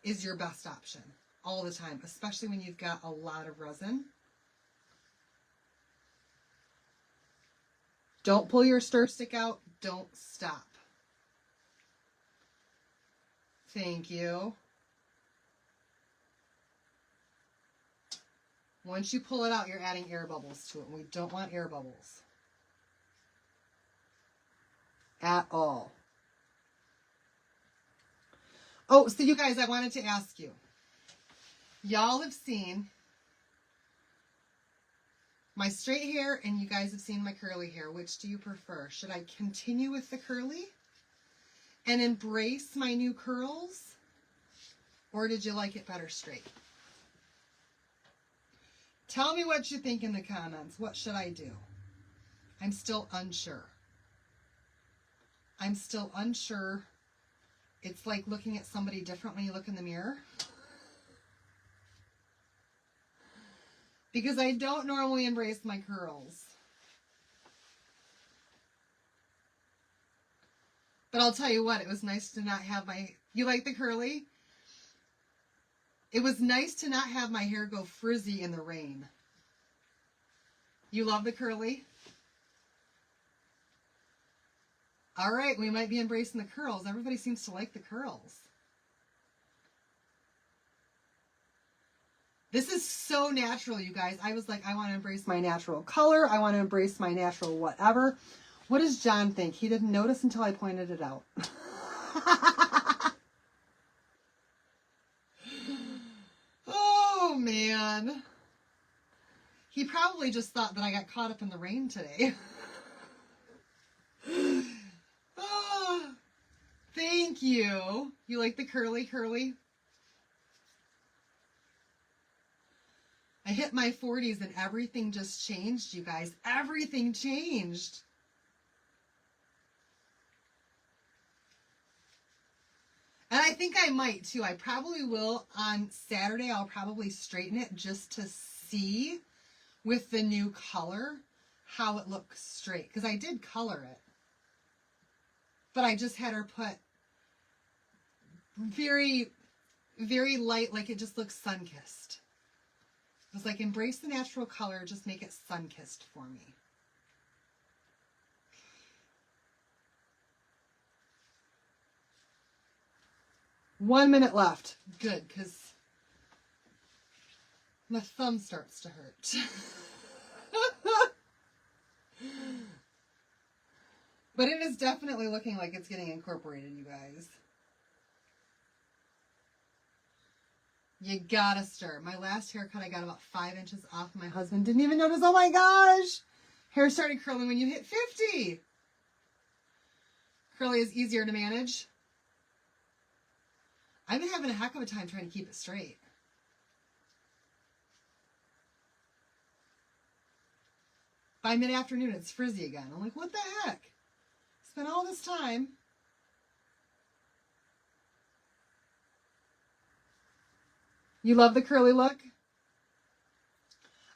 is your best option all the time, especially when you've got a lot of resin. Don't pull your stir stick out. Don't stop. Thank you. Once you pull it out, you're adding air bubbles to it. And we don't want air bubbles at all. Oh, so you guys, I wanted to ask you. Y'all have seen my straight hair and you guys have seen my curly hair. Which do you prefer? Should I continue with the curly and embrace my new curls? Or did you like it better straight? Tell me what you think in the comments. What should I do? I'm still unsure. I'm still unsure. It's like looking at somebody different when you look in the mirror. Because I don't normally embrace my curls. But I'll tell you what, it was nice to not have my... You like the curly? It was nice to not have my hair go frizzy in the rain. You love the curly? All right, we might be embracing the curls. Everybody seems to like the curls. This is so natural, you guys. I was like, I want to embrace my natural color. I want to embrace my natural whatever. What does John think? He didn't notice until I pointed it out. Oh, man. He probably just thought that I got caught up in the rain today. Oh, thank you. You like the curly? I hit my 40s and everything just changed, you guys. Everything changed. And I think I might too. I probably will on Saturday. I'll probably straighten it just to see with the new color how it looks straight. Because I did color it. But I just had her put very, very light, like it just looks sun-kissed. I was like, embrace the natural color, just make it sun-kissed for me. One minute left. Good, because my thumb starts to hurt. But it is definitely looking like it's getting incorporated, you guys. You gotta stir. My last haircut, I got about 5 inches off. My husband didn't even notice. Oh my gosh! Hair started curling when you hit 50. Curly is easier to manage. I've been having a heck of a time trying to keep it straight. By mid-afternoon, it's frizzy again. I'm like, what the heck? Spent all this time. You love the curly look?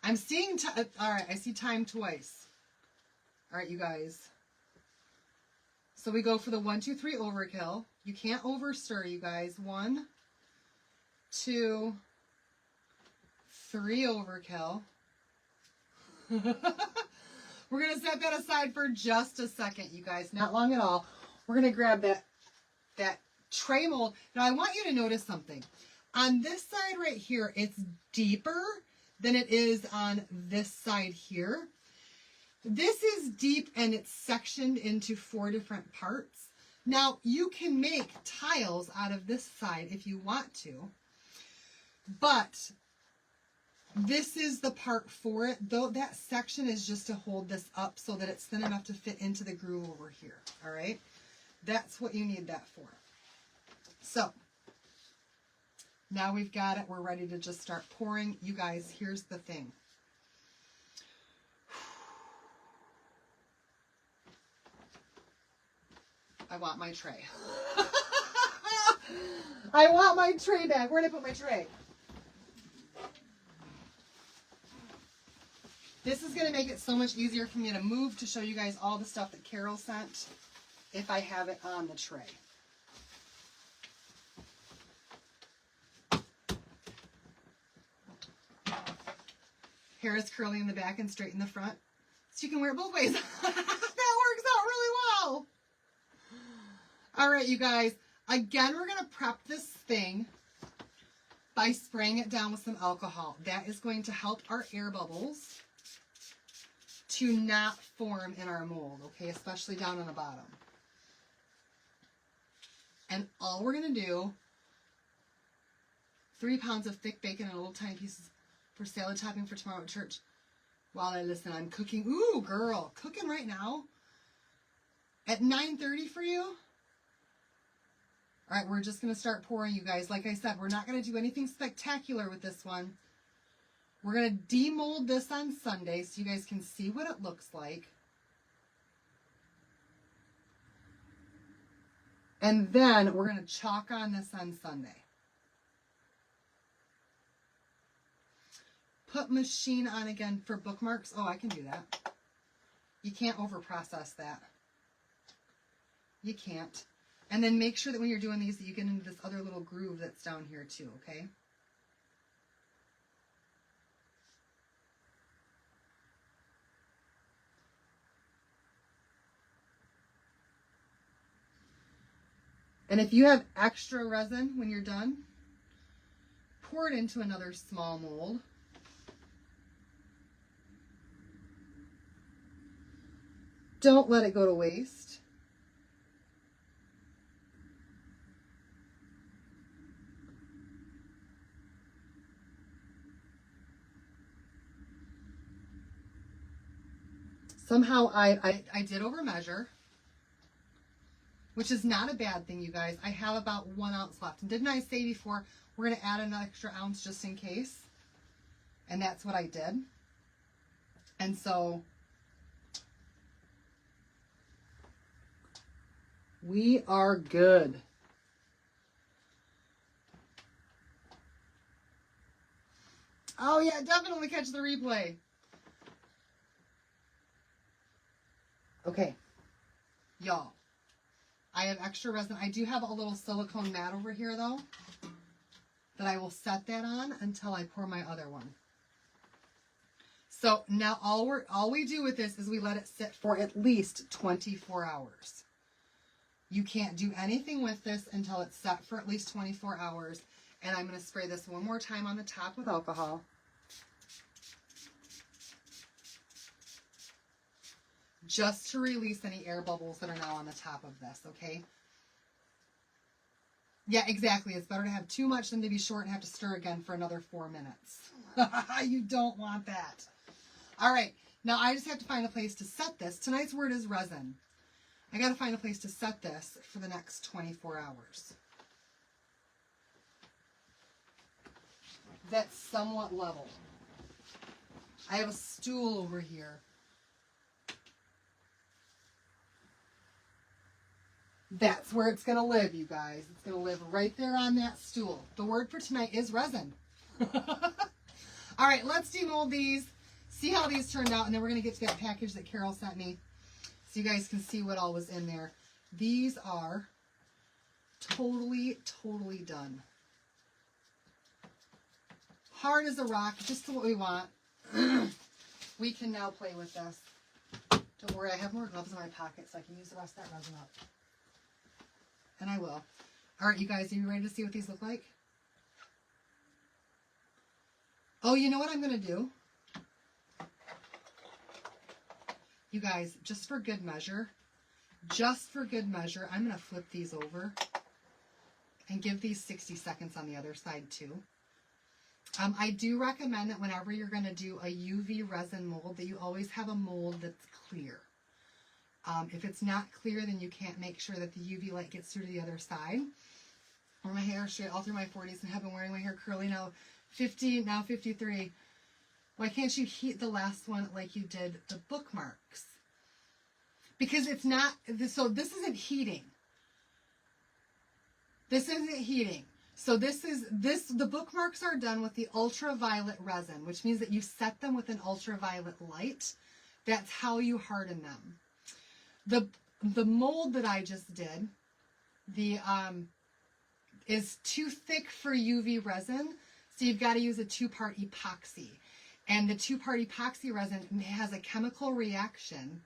I'm seeing, all right, I see time twice. All right, you guys. So we go for the 1, 2, 3 overkill. You can't over stir, you guys. 1, 2, 3 overkill. We're going to set that aside for just a second, you guys. Not long at all. We're going to grab that tray mold. Now, I want you to notice something. On this side right here, it's deeper than it is on this side here. This is deep and it's sectioned into 4 different parts. Now, you can make tiles out of this side if you want to, but this is the part for it. Though that section is just to hold this up so that it's thin enough to fit into the groove over here. All right. That's what you need that for. So Now we've got it. We're ready to just start pouring. You guys, here's the thing. I want my tray. I want my tray back. Where did I put my tray? This is going to make it so much easier for me to move to show you guys all the stuff that Carol sent if I have it on the tray. Hair is curly in the back and straight in the front, so you can wear it both ways. That works out really well. All right, you guys. Again, we're going to prep this thing by spraying it down with some alcohol. That is going to help our air bubbles to not form in our mold, okay, especially down on the bottom. And all we're going to do, 3 pounds of thick bacon and little tiny pieces for salad topping for tomorrow at church. While I listen, I'm cooking. Ooh, girl, cooking right now at 9:30 for you. All right, we're just going to start pouring, you guys. Like I said, we're not going to do anything spectacular with this one. We're going to demold this on Sunday so you guys can see what it looks like. And then we're going to chalk on this on Sunday. Put machine on again for bookmarks. Oh, I can do that. You can't overprocess that. You can't. And then make sure that when you're doing these that you get into this other little groove that's down here too, okay? And if you have extra resin when you're done, pour it into another small mold. Don't let it go to waste. Somehow I did over measure, which is not a bad thing, you guys. I have about 1 ounce left. And didn't I say before, we're going to add an extra ounce just in case? And that's what I did. And so we are good. Oh yeah, definitely catch the replay. Okay, y'all, I have extra resin. I do have a little silicone mat over here though, that I will set that on until I pour my other one. So now all we do with this is we let it sit for at least 24 hours. You can't do anything with this until it's set for at least 24 hours. And I'm going to spray this one more time on the top with alcohol. Just to release any air bubbles that are now on the top of this, okay? Yeah, exactly. It's better to have too much than to be short and have to stir again for another 4 minutes. You don't want that. All right, now I just have to find a place to set this. Tonight's word is resin. I got to find a place to set this for the next 24 hours. That's somewhat level. I have a stool over here. That's where it's going to live, you guys. It's going to live right there on that stool. The word for tonight is resin. All right, let's demold these, see how these turned out, and then we're going to get to that package that Carol sent me so you guys can see what all was in there. These are totally done. Hard as a rock, just what we want. We can now play with this. Don't worry, I have more gloves in my pocket so I can use the rest of that resin up. And I will. All right, you guys, are you ready to see what these look like? Oh, you know what I'm going to do? You guys, just for good measure, I'm going to flip these over and give these 60 seconds on the other side too. I do recommend that whenever you're going to do a UV resin mold, that you always have a mold that's clear. If it's not clear, then you can't make sure that the UV light gets through to the other side. Wear my hair straight all through my 40s and have been wearing my hair curly now 50, now 53. Why can't you heat the last one like you did the bookmarks? Because it's not, so this isn't heating. This isn't heating. So the bookmarks are done with the ultraviolet resin, which means that you set them with an ultraviolet light. That's how you harden them. The mold that I just did, is too thick for UV resin, so you've got to use a 2-part epoxy. And the 2-part epoxy resin has a chemical reaction,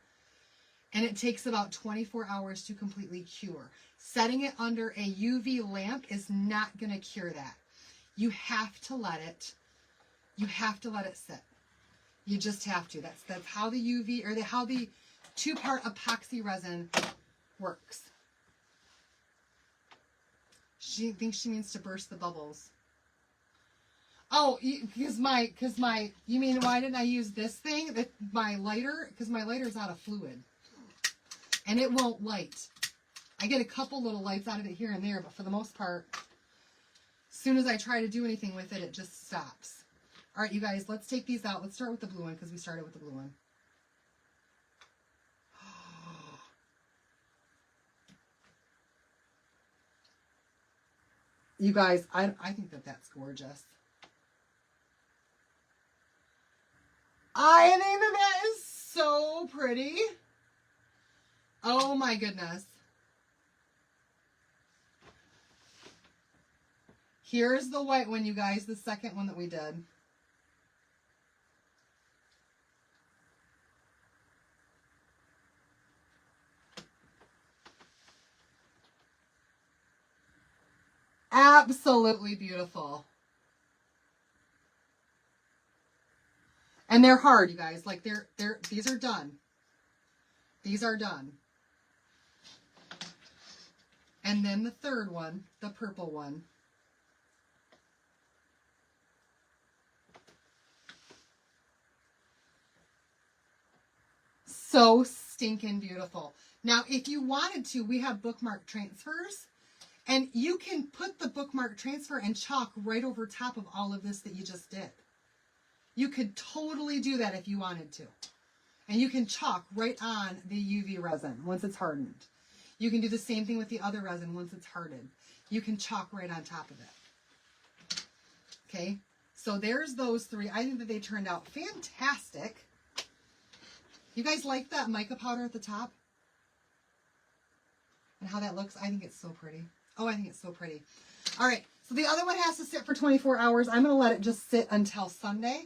and it takes about 24 hours to completely cure. Setting it under a UV lamp is not going to cure that. You have to let it sit. You just have to. That's how the UV, or how the 2-part epoxy resin works. She thinks she means to burst the bubbles. Oh, because you mean why didn't I use this thing? My lighter, because my lighter's out of fluid. And it won't light. I get a couple little lights out of it here and there, but for the most part, as soon as I try to do anything with it, it just stops. All right, you guys, let's take these out. Let's start with the blue one, because we started with the blue one. You guys, I think that's gorgeous. I think that is so pretty. Oh my goodness. Here's the white one, you guys, the second one that we did. Absolutely beautiful. And they're hard, you guys. Like these are done. These are done. And then the third one, the purple one. So stinking beautiful. Now, if you wanted to, we have bookmark transfers. And you can put the bookmark transfer and chalk right over top of all of this that you just did. You could totally do that if you wanted to. And you can chalk right on the UV resin once it's hardened. You can do the same thing with the other resin once it's hardened. You can chalk right on top of it. Okay, so there's those three. I think that they turned out fantastic. You guys like that mica powder at the top? And how that looks? I think it's so pretty. Oh, I think it's so pretty. All right, so the other one has to sit for 24 hours. I'm going to let it just sit until Sunday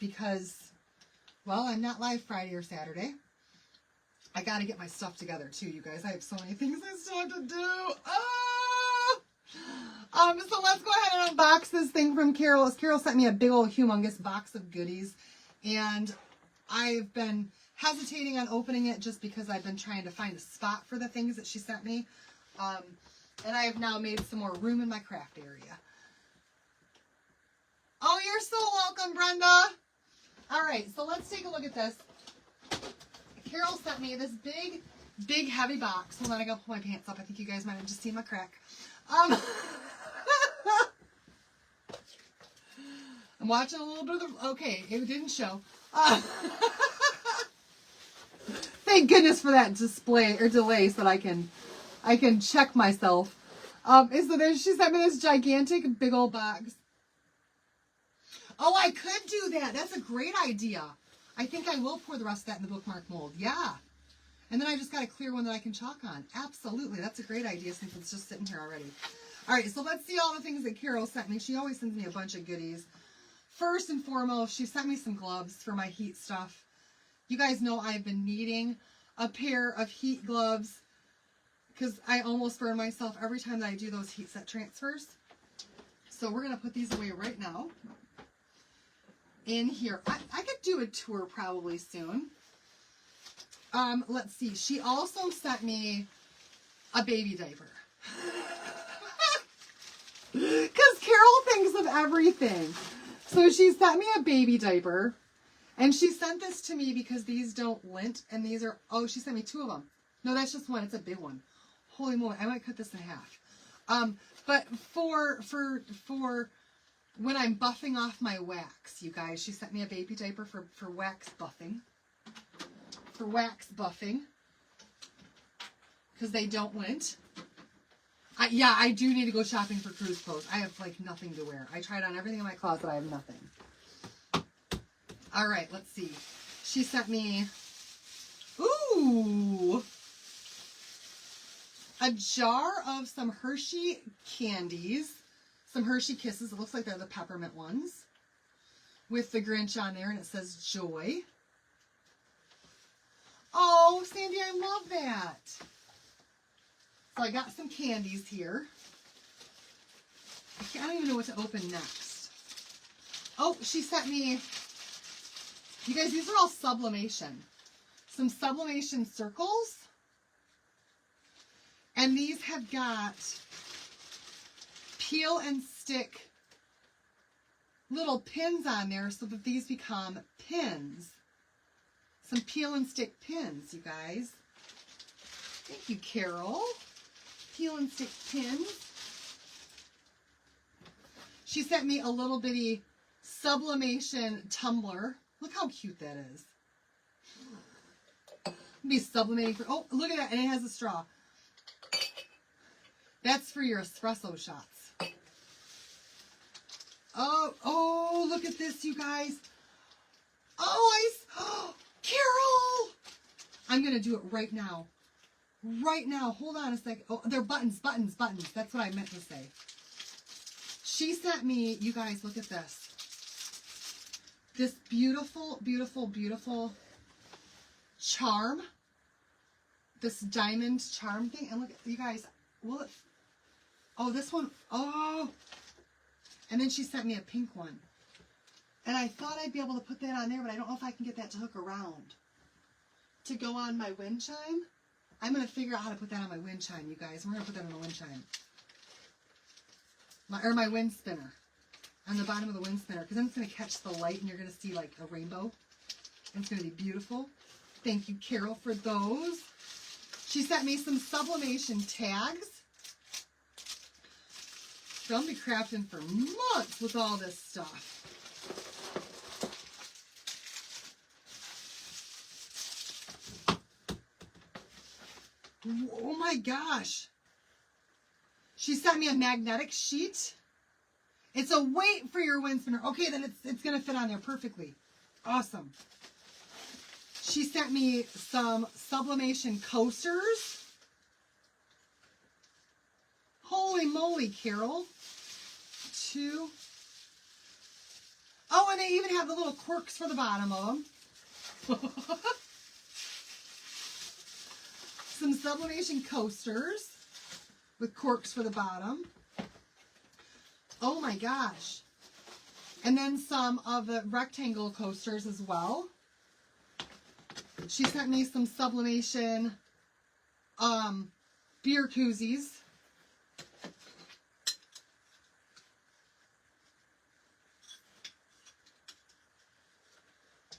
because, well, I'm not live Friday or Saturday. I got to get my stuff together too, you guys. I have so many things I still have to do. So let's go ahead and unbox this thing from Carol. Carol sent me a big old humongous box of goodies, and I've been hesitating on opening it just because I've been trying to find a spot for the things that she sent me. And I have now made some more room in my craft area. Oh, you're so welcome, Brenda. All right, so let's take a look at this. Carol sent me this big, heavy box. Hold on, I gotta pull my pants up. I think you guys might have just seen my crack. I'm watching a little bit of the, okay, it didn't show. Thank goodness for that display or delay so that I can check myself. So then she sent me this gigantic big old box. Oh, I could do that. That's a great idea. I think I will pour the rest of that in the bookmark mold. Yeah. And then I just got a clear one that I can chalk on. Absolutely. That's a great idea since it's just sitting here already. All right, so let's see all the things that Carol sent me. She always sends me a bunch of goodies. First and foremost, she sent me some gloves for my heat stuff. You guys know I've been needing a pair of heat gloves because I almost burn myself every time that I do those heat set transfers. So we're going to put these away right now. In here. I could do a tour probably soon. Let's see. She also sent me a baby diaper. Because Carol thinks of everything. So she sent me a baby diaper. And she sent this to me because these don't lint. And these are, oh, she sent me two of them. No, that's just one. It's a big one. Holy moly. I might cut this in half. But for when I'm buffing off my wax, you guys, she sent me a baby diaper for wax buffing. For wax buffing. Because they don't lint. Yeah, I do need to go shopping for cruise clothes. I have like nothing to wear. I tried on everything in my closet. I have nothing. All right, let's see. She sent me, ooh, a jar of some Hershey candies. Some Hershey Kisses. It looks like they're the peppermint ones. With the Grinch on there, and it says joy. Oh, Sandy, I love that. So I got some candies here. I don't even know what to open next. Oh, she sent me, you guys, these are all sublimation. Some sublimation circles. And these have got peel and stick little pins on there so that these become pins. Some peel and stick pins, you guys. Thank you, Carol. Peel and stick pins. She sent me a little bitty sublimation tumbler. Look how cute that is. Be sublimating for, oh, look at that, and it has a straw. That's for your espresso shots. Oh, look at this, you guys. Oh, Carol! I'm going to do it right now. Right now. Hold on a second. Oh, they're buttons. That's what I meant to say. She sent me, you guys, look at this. This beautiful, beautiful, beautiful charm. This diamond charm thing. And look, you guys, will it, oh, this one, oh. And then she sent me a pink one. And I thought I'd be able to put that on there, but I don't know if I can get that to hook around. To go on my wind chime. I'm going to figure out how to put that on my wind chime, you guys. We're going to put that on the wind chime. My wind spinner. On the bottom of the wind spinner. Because then it's going to catch the light and you're going to see like a rainbow. And it's going to be beautiful. Thank you, Carol, for those. She sent me some sublimation tags. So I'll be crafting for months with all this stuff. Oh my gosh. She sent me a magnetic sheet. It's a weight for your wind spinner. Okay, then it's going to fit on there perfectly. Awesome. She sent me some sublimation coasters. Holy moly, Carol. 2. Oh, and they even have the little corks for the bottom of them. Some sublimation coasters with corks for the bottom. Oh my gosh. And then some of the rectangle coasters as well. She sent me some sublimation beer koozies.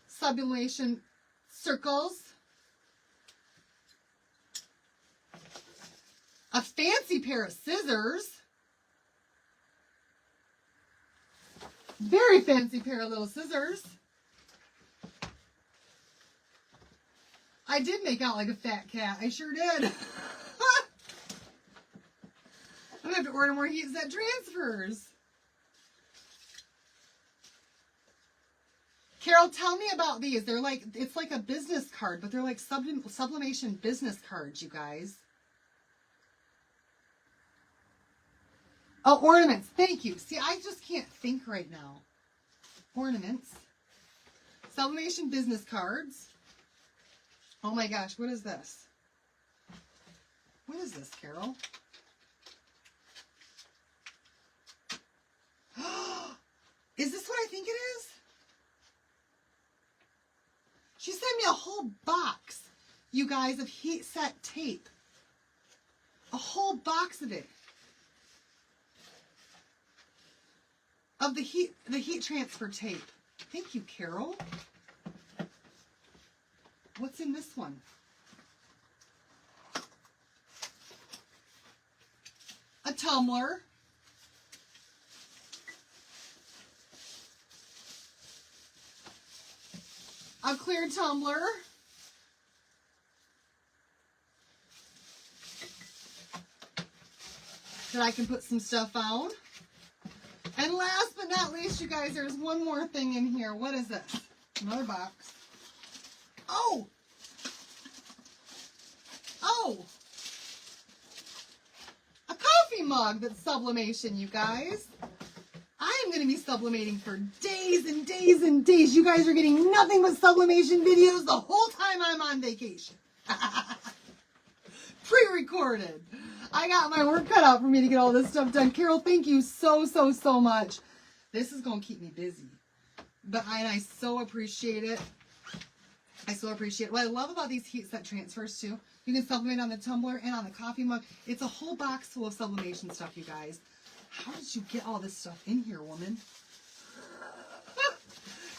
Sublimation circles. A fancy pair of scissors. Very fancy pair of little scissors. I did make out like a fat cat. I sure did. I'm going to have to order more heat set transfers. Carol, tell me about these. They're like, it's like a business card, but they're like sublimation business cards, you guys. Oh, ornaments. Thank you. See, I just can't think right now. Ornaments. Sublimation business cards. Oh my gosh, what is this? What is this, Carol? Is this what I think it is? She sent me a whole box, you guys, of heat set tape. A whole box of it. Of the heat transfer tape. Thank you, Carol. What's in this one? A tumbler. A clear tumbler. That I can put some stuff on. And last but not least, you guys, there's one more thing in here. What is this? Another box. Oh! Oh! A coffee mug that's sublimation, you guys. I am going to be sublimating for days and days and days. You guys are getting nothing but sublimation videos the whole time I'm on vacation. Pre-recorded. I got my work cut out for me to get all this stuff done. Carol, thank you so much. This is going to keep me busy. But I so appreciate it. I so appreciate it. What I love about these heat set transfers too, you can sublimate on the tumbler and on the coffee mug. It's a whole box full of sublimation stuff, you guys. How did you get all this stuff in here, woman?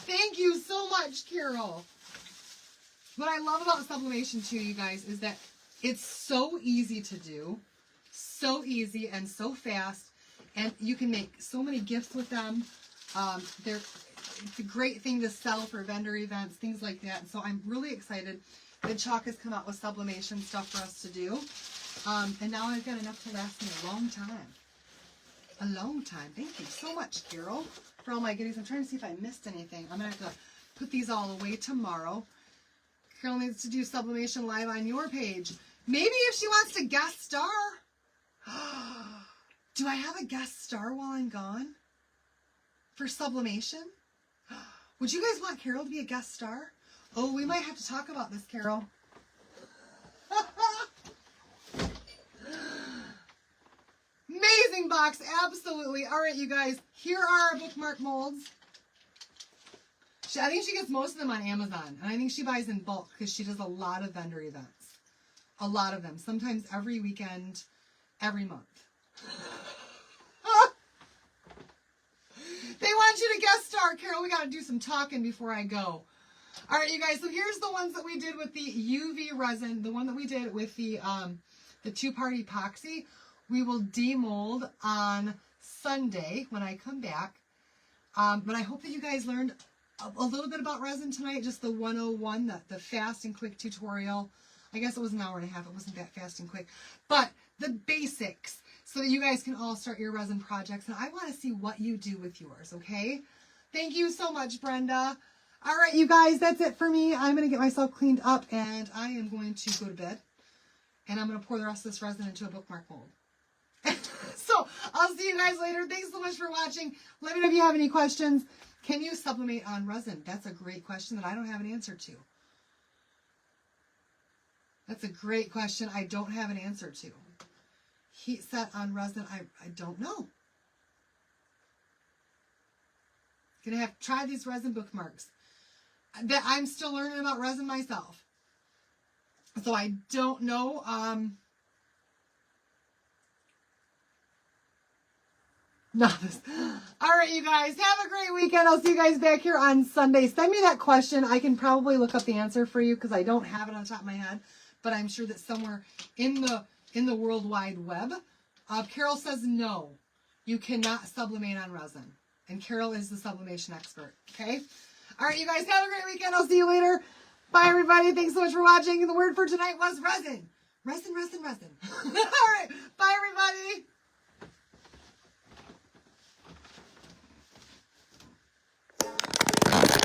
Thank you so much, Carol. What I love about sublimation too, you guys, is that it's so easy to do. So easy and so fast. And you can make so many gifts with them. It's a great thing to sell for vendor events, things like that. And so I'm really excited that Chalk has come out with sublimation stuff for us to do. And now I've got enough to last me a long time. A long time. Thank you so much, Carol, for all my goodies. I'm trying to see if I missed anything. I'm going to have to put these all away tomorrow. Carol needs to do sublimation live on your page. Maybe if she wants to guest star. Do I have a guest star while I'm gone? For sublimation? Would you guys want Carol to be a guest star? Oh, we might have to talk about this, Carol. Amazing box, absolutely. All right, you guys, here are our bookmark molds. I think she gets most of them on Amazon, and I think she buys in bulk because she does a lot of vendor events. A lot of them, sometimes every weekend, every month. They want you to guest star, Carol. We got to do some talking before I go. All right, you guys, so here's the ones that we did with the UV resin, the one that we did with the two-part epoxy. We will demold on Sunday when I come back. But I hope that you guys learned a little bit about resin tonight, just the 101, the fast and quick tutorial. I guess it was an hour and a half. It wasn't that fast and quick. But the basics so that you guys can all start your resin projects. And I want to see what you do with yours, okay? Thank you so much, Brenda. All right, you guys, that's it for me. I'm going to get myself cleaned up, and I am going to go to bed. And I'm going to pour the rest of this resin into a bookmark mold. So I'll see you guys later. Thanks so much for watching. Let me know if you have any questions. Can you sublimate on resin? That's a great question that I don't have an answer to. That's a great question I don't have an answer to. Heat set on resin, I don't know. Gonna have to try these resin bookmarks. That I'm still learning about resin myself. So I don't know. No, all right, you guys, have a great weekend. I'll see you guys back here on Sunday. Send me that question. I can probably look up the answer for you because I don't have it on top of my head, but I'm sure that somewhere in the World Wide Web. Carol says no, you cannot sublimate on resin, and Carol is the sublimation expert. Okay, all right, you guys, have a great weekend. I'll see you later. Bye, everybody. Thanks so much for watching. The word for tonight was resin. Resin, resin, resin. All right, bye, everybody.